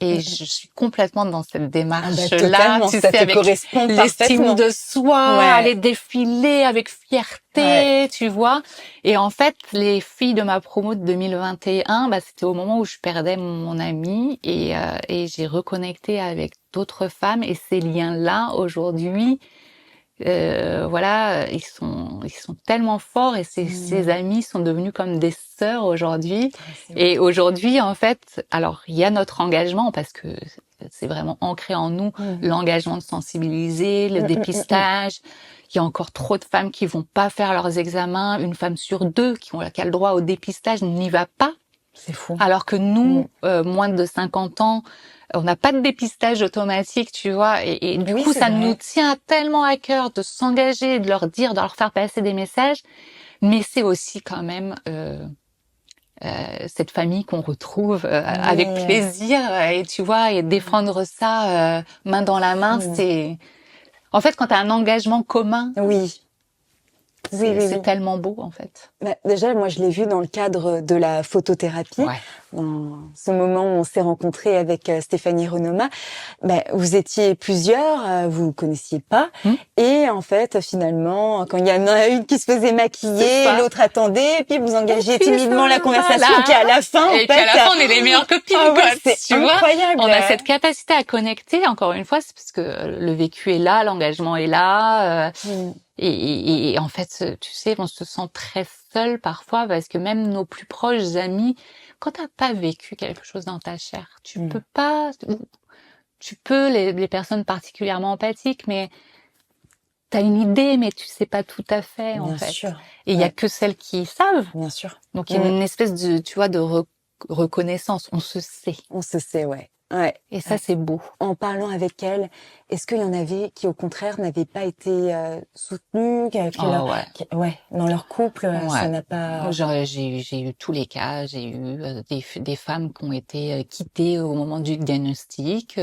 Et je suis complètement dans cette démarche-là, tu sais, avec l'estime de soi, aller défiler avec fierté, tu vois. Et en fait, les filles de ma promo de 2021, c'était au moment où je perdais mon ami, et j'ai reconnecté avec d'autres femmes, et ces liens-là, aujourd'hui, Voilà, ils sont tellement forts et ses amis sont devenus comme des sœurs aujourd'hui. Et aujourd'hui, en fait, alors il y a notre engagement parce que c'est vraiment ancré en nous, l'engagement de sensibiliser, le dépistage. Il y a encore trop de femmes qui vont pas faire leurs examens. Une femme sur deux qui a le droit au dépistage n'y va pas. C'est fou. Alors que nous, moins de 50 ans, on n'a pas de dépistage automatique, tu vois, et du coup, ça nous tient tellement à cœur de s'engager, de leur dire, de leur faire passer des messages, mais c'est aussi quand même cette famille qu'on retrouve avec plaisir, et tu vois, et défendre ça main dans la main, c'est... En fait, quand tu as un engagement commun, c'est tellement beau, en fait. Bah, déjà, moi, je l'ai vu dans le cadre de la photothérapie. Dans ce moment où on s'est rencontrés avec Stéphanie Renoma. Bah, vous étiez plusieurs, vous connaissiez pas. Et en fait, finalement, quand il y en a une qui se faisait maquiller, l'autre attendait, et puis vous engagez timidement la conversation, puis à la fin, et puis à la fin, on est les meilleures copines, quoi. C'est incroyable. On a cette capacité à connecter, encore une fois, c'est parce que le vécu est là, l'engagement est là. Et en fait, tu sais, on se sent très seul parfois parce que même nos plus proches amis, quand t'as pas vécu quelque chose dans ta chair, tu peux pas, tu peux les personnes particulièrement empathiques, mais t'as une idée, mais tu sais pas tout à fait, en fait. Sûr. Et il y a que celles qui savent. Bien sûr. Donc il y a une espèce de, tu vois, de reconnaissance. On se sait. On se sait, ouais. Et ça, c'est beau. En parlant avec elle, est-ce qu'il y en avait qui, au contraire, n'avaient pas été soutenues, dans leur couple, ça n'a pas... J'ai eu tous les cas. J'ai eu des femmes qui ont été quittées au moment du diagnostic.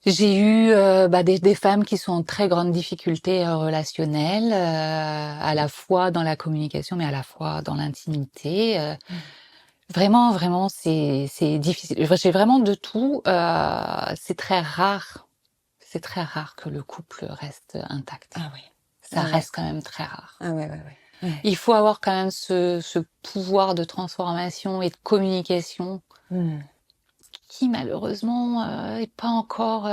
J'ai eu des femmes qui sont en très grande difficulté relationnelle, à la fois dans la communication, mais à la fois dans l'intimité. Vraiment, c'est difficile. J'ai vraiment de tout. C'est très rare. C'est très rare que le couple reste intact. Ah oui. Ça reste quand même très rare. Ah ouais. Il faut avoir quand même ce pouvoir de transformation et de communication qui malheureusement est pas encore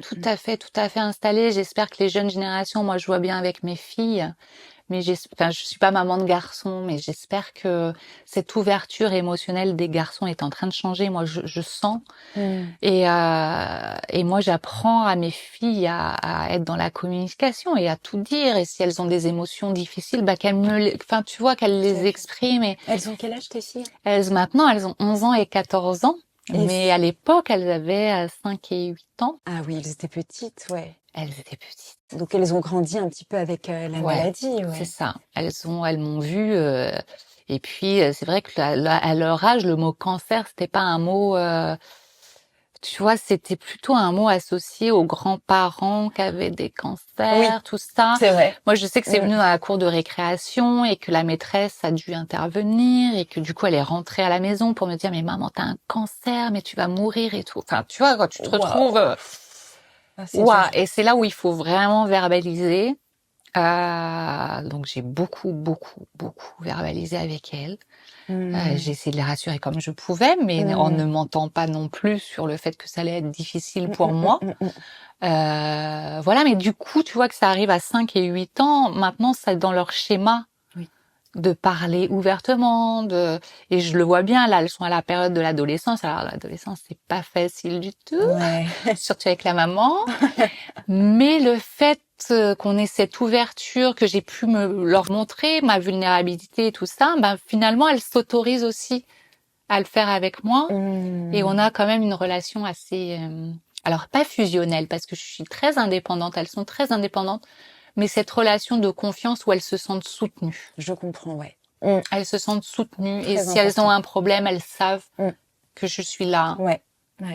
tout à fait installé. J'espère que les jeunes générations, moi je vois bien avec mes filles, mais je suis pas maman de garçon, mais j'espère que cette ouverture émotionnelle des garçons est en train de changer. Moi, je sens. Et moi, j'apprends à mes filles à être dans la communication et à tout dire. Et si elles ont des émotions difficiles, tu vois, qu'elles les expriment. Et elles ont quel âge, tes filles? Maintenant, elles ont 11 ans et 14 ans. Mais à l'époque, elles avaient 5 et 8 ans. Ah oui, elles étaient petites, ouais. Elles étaient petites. Donc elles ont grandi un petit peu avec la maladie, ouais. C'est ça. Elles m'ont vue. Et puis c'est vrai que à leur âge, le mot cancer, c'était pas un mot. Tu vois, c'était plutôt un mot associé aux grands-parents qui avaient des cancers, tout ça. C'est vrai. Moi, je sais que c'est venu dans la cour de récréation et que la maîtresse a dû intervenir et que du coup, elle est rentrée à la maison pour me dire, mais maman, t'as un cancer, mais tu vas mourir et tout. Enfin, tu vois, quand tu te retrouves... Et c'est là où il faut vraiment verbaliser. Donc, j'ai beaucoup verbalisé avec elle. J'ai essayé de les rassurer comme je pouvais, mais en ne mentant pas non plus sur le fait que ça allait être difficile pour moi. Mais du coup, tu vois que ça arrive à 5 et 8 ans. Maintenant, c'est dans leur schéma de parler ouvertement, et je le vois bien, là, elles sont à la période de l'adolescence. Alors, l'adolescence, c'est pas facile du tout, surtout avec la maman. Mais le fait qu'on ait cette ouverture, que j'ai pu leur montrer ma vulnérabilité et tout ça, finalement, elles s'autorisent aussi à le faire avec moi. Et on a quand même une relation assez, alors pas fusionnelle, parce que je suis très indépendante, elles sont très indépendantes, mais cette relation de confiance où elles se sentent soutenues. Je comprends, Elles se sentent soutenues, et si elles ont un problème, elles savent que je suis là.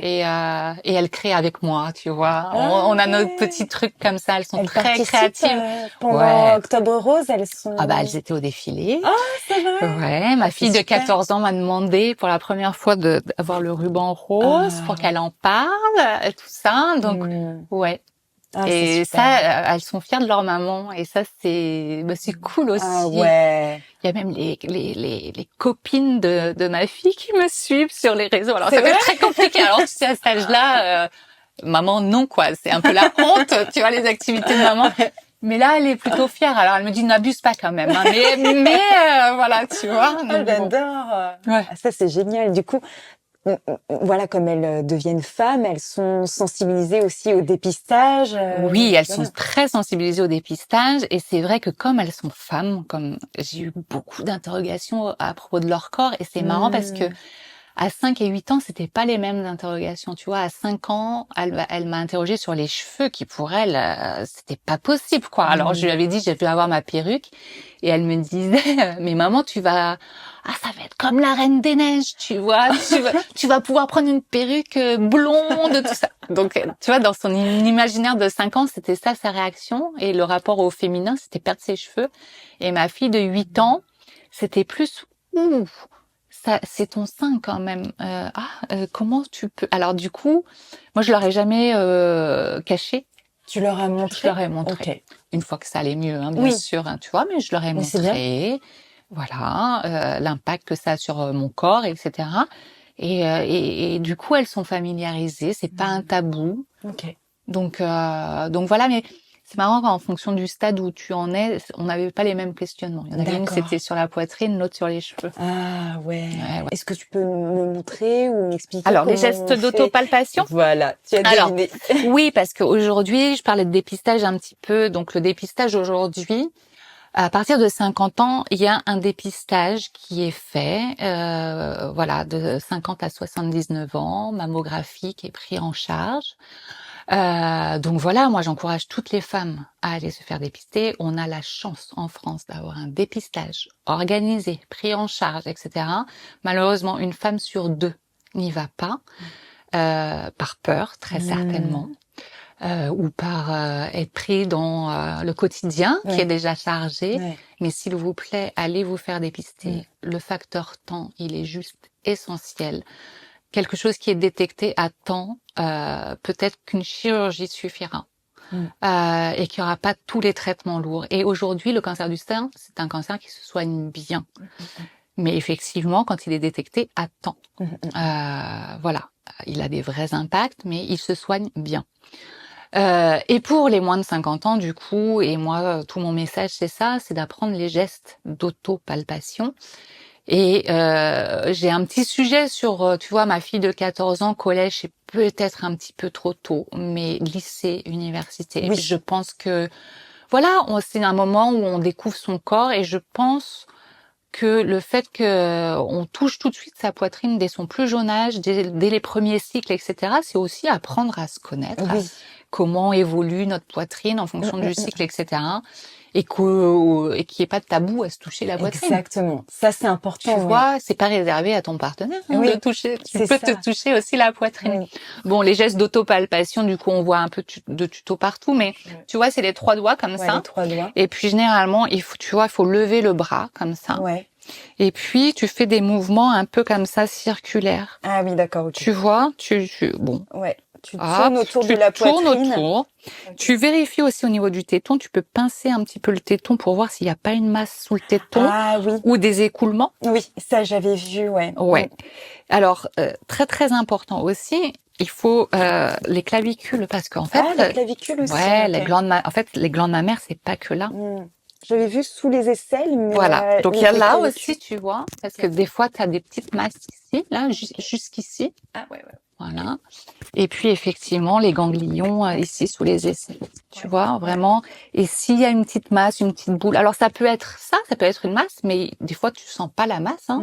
Et elles créent avec moi, tu vois. On a nos petits trucs comme ça. Elles sont très créatives. Pendant Octobre Rose, elles sont... elles étaient au défilé. Ah, c'est vrai. Ma fille de 14 ans m'a demandé pour la première fois d'avoir le ruban rose pour qu'elle en parle, et tout ça. Donc, et ça, elles sont fières de leur maman. Et ça, c'est cool aussi. Il y a même les copines de ma fille qui me suivent sur les réseaux. Alors, ça va être très compliqué. Alors, tu sais, à cet âge-là, maman, non, quoi. C'est un peu la honte, tu vois, les activités de maman. Mais là, elle est plutôt fière. Alors, elle me dit, n'abuse pas quand même. Hein. Mais voilà, tu vois. Ah, Donc, bon. j'adore. Ouais. Ah, ça, c'est génial. Du coup, voilà, comme elles deviennent femmes, elles sont sensibilisées aussi au dépistage. Oui, elles sont Voilà. très sensibilisées au dépistage. Et c'est vrai que comme elles sont femmes, comme j'ai eu beaucoup d'interrogations à propos de leur corps. Et c'est marrant parce que à 5 et 8 ans, c'était pas les mêmes interrogations. Tu vois, à 5 ans, elle m'a interrogée sur les cheveux qui, pour elle, c'était pas possible, quoi. Alors, je lui avais dit, j'ai vais avoir ma perruque. Et elle me disait, mais maman, ça va être comme la Reine des Neiges, tu vois. Tu vas pouvoir prendre une perruque blonde, tout ça. Donc, tu vois, dans son imaginaire de 5 ans, c'était ça sa réaction. Et le rapport au féminin, c'était perdre ses cheveux. Et ma fille de 8 ans, c'était plus, ouh, ça, c'est ton sein quand même. Comment tu peux... Alors du coup, moi je leur ai jamais caché. Tu leur as Je montré? leur ai montré. Ok. Une fois que ça allait mieux, hein, bien Oui. sûr, hein, tu vois, mais je leur ai Mais c'est bien. montré, voilà, l'impact que ça a sur mon corps, etc. Et du coup, elles sont familiarisées. C'est pas un tabou. Ok. Donc voilà, mais c'est marrant qu'en fonction du stade où tu en es, on n'avait pas les mêmes questionnements. Il y en avait une, D'accord. c'était sur la poitrine, l'autre sur les cheveux. Ah ouais. Ouais, ouais. Est-ce que tu peux me montrer ou m'expliquer Alors, les comment gestes on fait? d'autopalpation. Voilà, tu as Alors, deviné. oui, parce qu'aujourd'hui, je parlais de dépistage un petit peu. Donc, le dépistage aujourd'hui, à partir de 50 ans, il y a un dépistage qui est fait, voilà, de 50 à 79 ans, mammographie qui est pris en charge. Donc voilà, moi j'encourage toutes les femmes à aller se faire dépister. On a la chance en France d'avoir un dépistage organisé, pris en charge, etc. Malheureusement, une femme sur deux n'y va pas, par peur, très certainement, ou par être pris dans le quotidien qui est déjà chargé. Ouais. Mais s'il vous plaît, allez vous faire dépister. Le facteur temps, il est juste essentiel. Quelque chose qui est détecté à temps, peut-être qu'une chirurgie suffira. Et qu'il n'y aura pas tous les traitements lourds. Et aujourd'hui, le cancer du sein, c'est un cancer qui se soigne bien. Mais effectivement, quand il est détecté à temps, voilà, il a des vrais impacts, mais il se soigne bien. Et pour les moins de 50 ans, du coup, et moi, tout mon message, c'est ça, c'est d'apprendre les gestes d'autopalpation. Et j'ai un petit sujet sur, tu vois, ma fille de 14 ans, collège, c'est peut-être un petit peu trop tôt, mais lycée, université, Oui. je pense que, voilà, c'est un moment où on découvre son corps et je pense que le fait que on touche tout de suite sa poitrine dès son plus jeune âge, dès les premiers cycles, etc., c'est aussi apprendre à se connaître, Oui. comment évolue notre poitrine en fonction du cycle, etc., et qu'il n'y ait pas de tabou à se toucher la poitrine. Exactement. Ça, c'est important. Tu vois, c'est pas réservé à ton partenaire Oui, de toucher. Tu c'est peux ça. te toucher aussi la poitrine. Oui. Bon, les gestes d'autopalpation, du coup, on voit un peu de tuto partout, mais tu vois, c'est les 3 doigts comme Ouais, ça. les 3 doigts. Et puis généralement, il faut lever le bras comme ça. Ouais. Et puis tu fais des mouvements un peu comme ça circulaires. Ah oui, d'accord, ok. Tu vois, bon. Ouais. Tu Hop, tournes autour tu de la tournes poitrine. autour. Ok. Tu vérifies aussi au niveau du téton. Tu peux pincer un petit peu le téton pour voir s'il n'y a pas une masse sous le téton Ah oui. ou des écoulements. Oui, ça j'avais vu, ouais. Ouais. Alors très très important aussi, il faut les clavicules parce qu'en fait, Ah, les clavicules aussi. ouais, ok. les glandes mammaires, c'est pas que là. J'avais vu sous les aisselles, mais Voilà. Donc il y a les là clavicules. aussi, tu vois, parce que des fois tu as des petites masses ici, là, jusqu'ici. Ah ouais, ouais. Voilà. Et puis effectivement les ganglions ici sous les aisselles. Tu vois, vraiment. Et s'il y a une petite masse, une petite boule, alors ça peut être une masse, mais des fois tu sens pas la masse. Hein.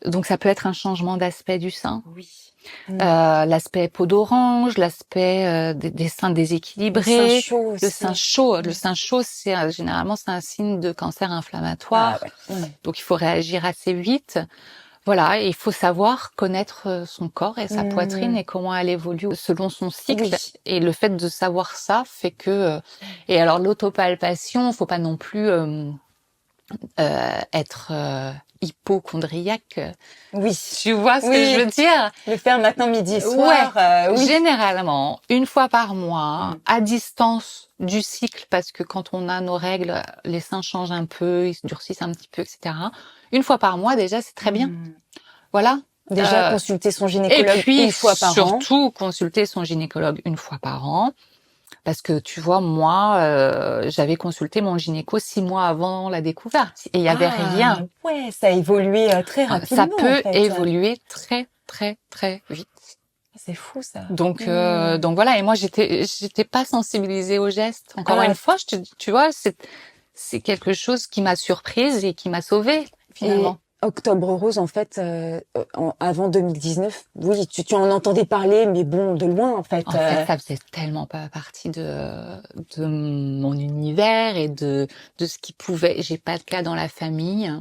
Donc ça peut être un changement d'aspect du sein. Oui. L'aspect peau d'orange, l'aspect des seins déséquilibrés. Le sein chaud aussi. Le sein chaud. Le sein chaud, généralement c'est un signe de cancer inflammatoire. Ah ouais. Donc il faut réagir assez vite. Voilà, et il faut savoir connaître son corps et sa poitrine et comment elle évolue selon son cycle. Oui. Et le fait de savoir ça fait que... et alors l'autopalpation, faut pas non plus être hypochondriaque. Oui. Tu vois ce que je veux dire? Le faire matin, midi, soir. Oui. Généralement, une fois par mois, à distance du cycle, parce que quand on a nos règles, les seins changent un peu, ils se durcissent un petit peu, etc. Une fois par mois, déjà, c'est très bien. Voilà. Déjà, consulter son gynécologue et puis, une fois par an. surtout, consulter son gynécologue une fois par an. Parce que tu vois, moi, j'avais consulté mon gynéco 6 mois avant la découverte et il y avait rien. Ouais, ça a évolué très rapidement. Ça peut en fait. évoluer très, très, très vite. C'est fou ça. Donc voilà. Et moi, j'étais pas sensibilisée aux gestes. Encore une fois, tu vois, c'est quelque chose qui m'a surprise et qui m'a sauvée finalement. Et Octobre Rose, en fait, avant 2019, oui, tu en entendais parler, mais bon, de loin, en fait. En fait, ça faisait tellement pas partie de mon univers et de ce qui pouvait. J'ai pas de cas dans la famille.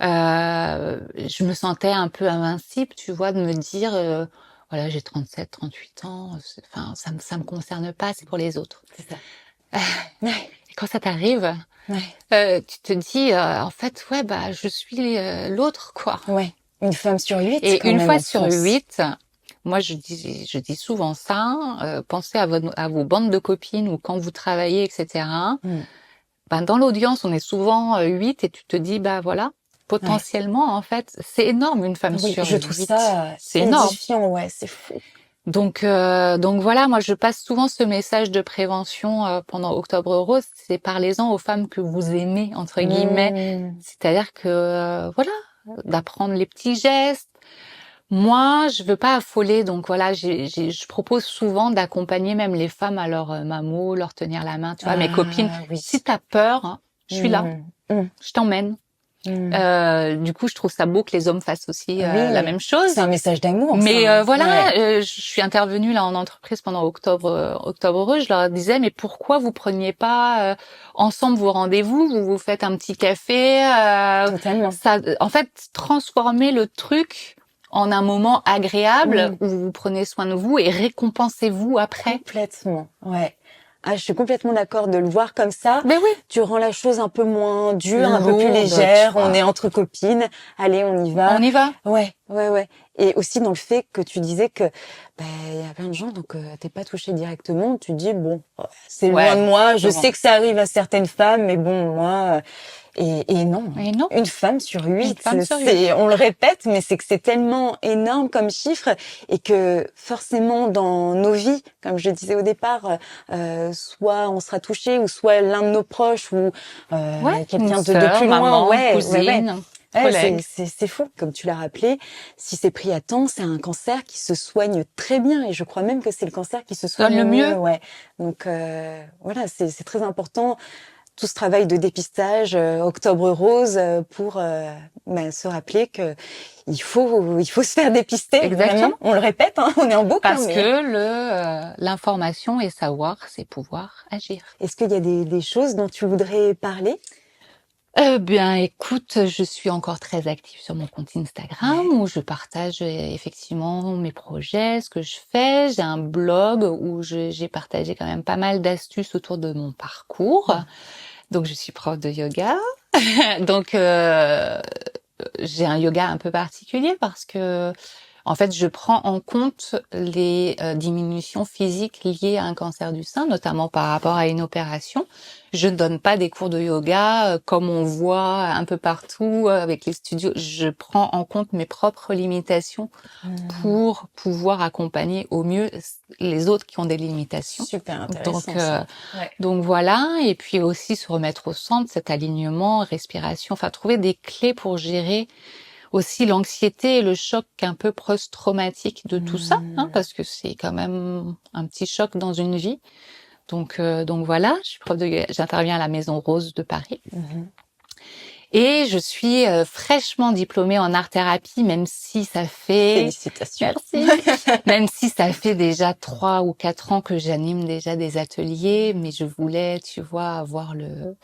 Je me sentais un peu invincible, tu vois, de me dire, voilà, j'ai 37, 38 ans. Enfin, ça me concerne pas, c'est pour les autres. C'est ça. Et quand ça t'arrive, tu te dis, en fait, ouais, bah, je suis l'autre, quoi. Ouais. Une femme sur 8. Et quand une même, fois en sur France. 8, moi, je dis souvent ça, pensez à vos bandes de copines ou quand vous travaillez, etc. Ben, dans l'audience, on est souvent 8 et tu te dis, bah voilà, potentiellement, en fait, c'est énorme une femme sur 8. Je trouve ça c'est énorme. édifiant, ouais, c'est fou. Donc voilà, moi je passe souvent ce message de prévention pendant Octobre Rose, c'est parlez-en aux femmes que vous aimez entre guillemets, c'est-à-dire que voilà, d'apprendre les petits gestes. Moi, je veux pas affoler, donc voilà, je propose souvent d'accompagner même les femmes à leur mammo, leur tenir la main, tu vois, mes copines. Oui. Si t'as peur, hein, je suis là, je t'emmène. Du coup, je trouve ça beau que les hommes fassent aussi la même chose. C'est un message d'amour. Mais ça, voilà, je suis intervenue là en entreprise pendant Octobre Rose. Je leur disais, mais pourquoi vous preniez pas ensemble vos rendez-vous, vous vous faites un petit café. Totalement. Ça, en fait, transformer le truc en un moment agréable où vous prenez soin de vous et récompensez-vous après. Complètement, ouais. Ah, je suis complètement d'accord de le voir comme ça. Mais oui. Tu rends la chose un peu moins dure, un peu plus légère. On est entre copines. Allez, on y va. On y va. Ouais. Et aussi dans le fait que tu disais que il y a plein de gens, donc t'es pas touché directement. Tu dis bon, c'est loin de moi. Je sais que ça arrive à certaines femmes, mais bon, moi. Et non. Une femme sur 8, on le répète, mais c'est que c'est tellement énorme comme chiffre et que forcément dans nos vies, comme je le disais au départ, soit on sera touché ou soit l'un de nos proches ou quelqu'un de plus maman, loin, cousine. C'est fou, comme tu l'as rappelé. Si c'est pris à temps, c'est un cancer qui se soigne très bien et je crois même que c'est le cancer qui se soigne le mieux. Ouais. Donc voilà, c'est très important. Tout ce travail de dépistage, Octobre Rose, pour se rappeler que il faut se faire dépister. Exactement. Vraiment. On le répète, hein, on est en boucle. Parce que l'information et savoir, c'est pouvoir agir. Est-ce qu'il y a des choses dont tu voudrais parler? Bien, écoute, je suis encore très active sur mon compte Instagram où je partage effectivement mes projets, ce que je fais. J'ai un blog où j'ai partagé quand même pas mal d'astuces autour de mon parcours. Donc, je suis prof de yoga. Donc, j'ai un yoga un peu particulier parce que, en fait, je prends en compte les diminutions physiques liées à un cancer du sein, notamment par rapport à une opération. Je ne donne pas des cours de yoga comme on voit un peu partout avec les studios. Je prends en compte mes propres limitations pour pouvoir accompagner au mieux les autres qui ont des limitations. Super intéressant. Donc voilà, et puis aussi se remettre au centre, cet alignement, respiration, enfin trouver des clés pour gérer aussi l'anxiété et le choc un peu post-traumatique de tout ça, hein, parce que c'est quand même un petit choc dans une vie. Donc voilà, je suis prof de yoga, j'interviens à la Maison Rose de Paris. Et je suis fraîchement diplômée en art-thérapie, même si ça fait... Félicitations. Merci. Même si ça fait déjà 3 ou 4 ans que j'anime déjà des ateliers, mais je voulais, tu vois, avoir le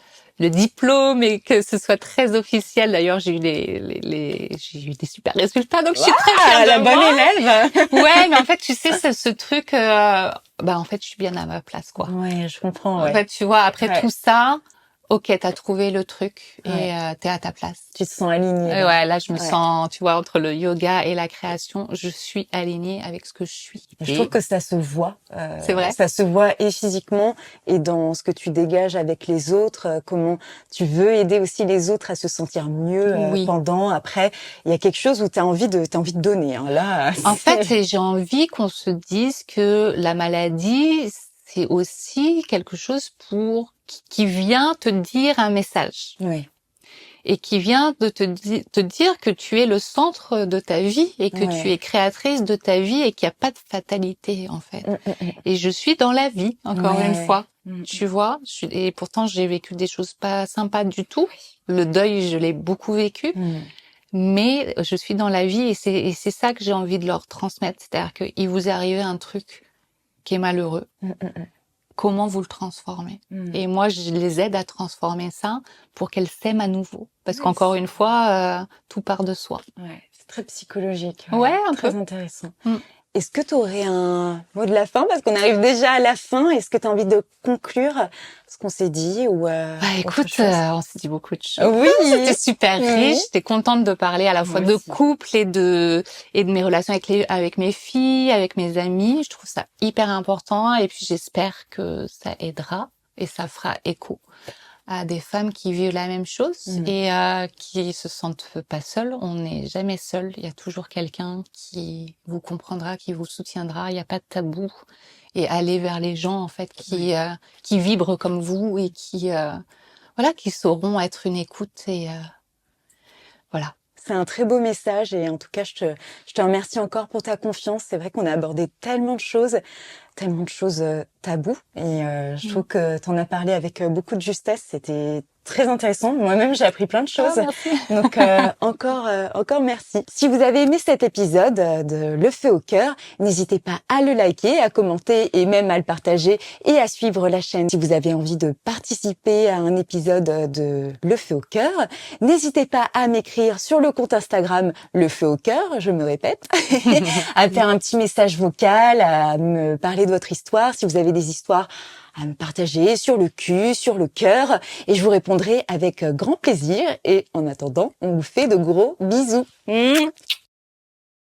diplôme et que ce soit très officiel. D'ailleurs, j'ai eu j'ai eu des super résultats, donc je suis très fière de la moi. Bonne élève. Ouais, mais en fait, tu sais, ce truc, en fait, je suis bien à ma place, quoi. Ouais, je comprends. En fait, tu vois, après tout ça, ok, t'as trouvé le truc et Ouais. t'es à ta place. Tu te sens alignée. Et ouais, là, je me Ouais. sens, tu vois, entre le yoga et la création, je suis alignée avec ce que je suis. Je trouve que ça se voit. C'est vrai. Ça se voit et physiquement et dans ce que tu dégages avec les autres, comment tu veux aider aussi les autres à se sentir mieux Oui. pendant, après. Il y a quelque chose où t'as envie de donner. Hein. Là, En fait, j'ai envie qu'on se dise que la maladie, c'est aussi quelque chose qui vient te dire un message. Oui. Et qui vient de te dire que tu es le centre de ta vie et que tu es créatrice de ta vie et qu'il n'y a pas de fatalité, en fait. Et je suis dans la vie, encore une fois. Tu vois, et pourtant, j'ai vécu des choses pas sympas du tout. Le deuil, je l'ai beaucoup vécu. Mais je suis dans la vie et c'est ça que j'ai envie de leur transmettre. C'est-à-dire qu'il vous est arrivé un truc qui est malheureux. Comment vous le transformez. Et moi, je les aide à transformer ça pour qu'elles s'aiment à nouveau. Parce qu'encore une fois, tout part de soi. Ouais, c'est très psychologique. Ouais, un très peu. Intéressant. Est-ce que tu aurais un mot de la fin? Parce qu'on arrive déjà à la fin. Est-ce que tu as envie de conclure ce qu'on s'est dit ou écoute, on s'est dit beaucoup de choses. Oui, c'était super riche. J'étais contente de parler à la fois de couple et de mes relations avec mes filles, avec mes amis. Je trouve ça hyper important et puis j'espère que ça aidera et ça fera écho à des femmes qui vivent la même chose et qui se sentent pas seules. On n'est jamais seul. Il y a toujours quelqu'un qui vous comprendra, qui vous soutiendra. Il n'y a pas de tabou. Et aller vers les gens en fait qui vibrent comme vous et qui sauront être une écoute et voilà. C'est un très beau message et en tout cas, je te remercie encore pour ta confiance. C'est vrai qu'on a abordé tellement de choses tabous et je trouve que tu en as parlé avec beaucoup de justesse. C'était très intéressant. Moi-même, j'ai appris plein de choses. Merci. Donc, encore merci. Si vous avez aimé cet épisode de Le Feu au cœur, n'hésitez pas à le liker, à commenter et même à le partager et à suivre la chaîne. Si vous avez envie de participer à un épisode de Le Feu au cœur, n'hésitez pas à m'écrire sur le compte Instagram Le Feu au cœur, je me répète, à faire un petit message vocal, à me parler de votre histoire. Si vous avez des histoires à me partager sur le cul, sur le cœur, et je vous répondrai avec grand plaisir. Et en attendant, on vous fait de gros bisous.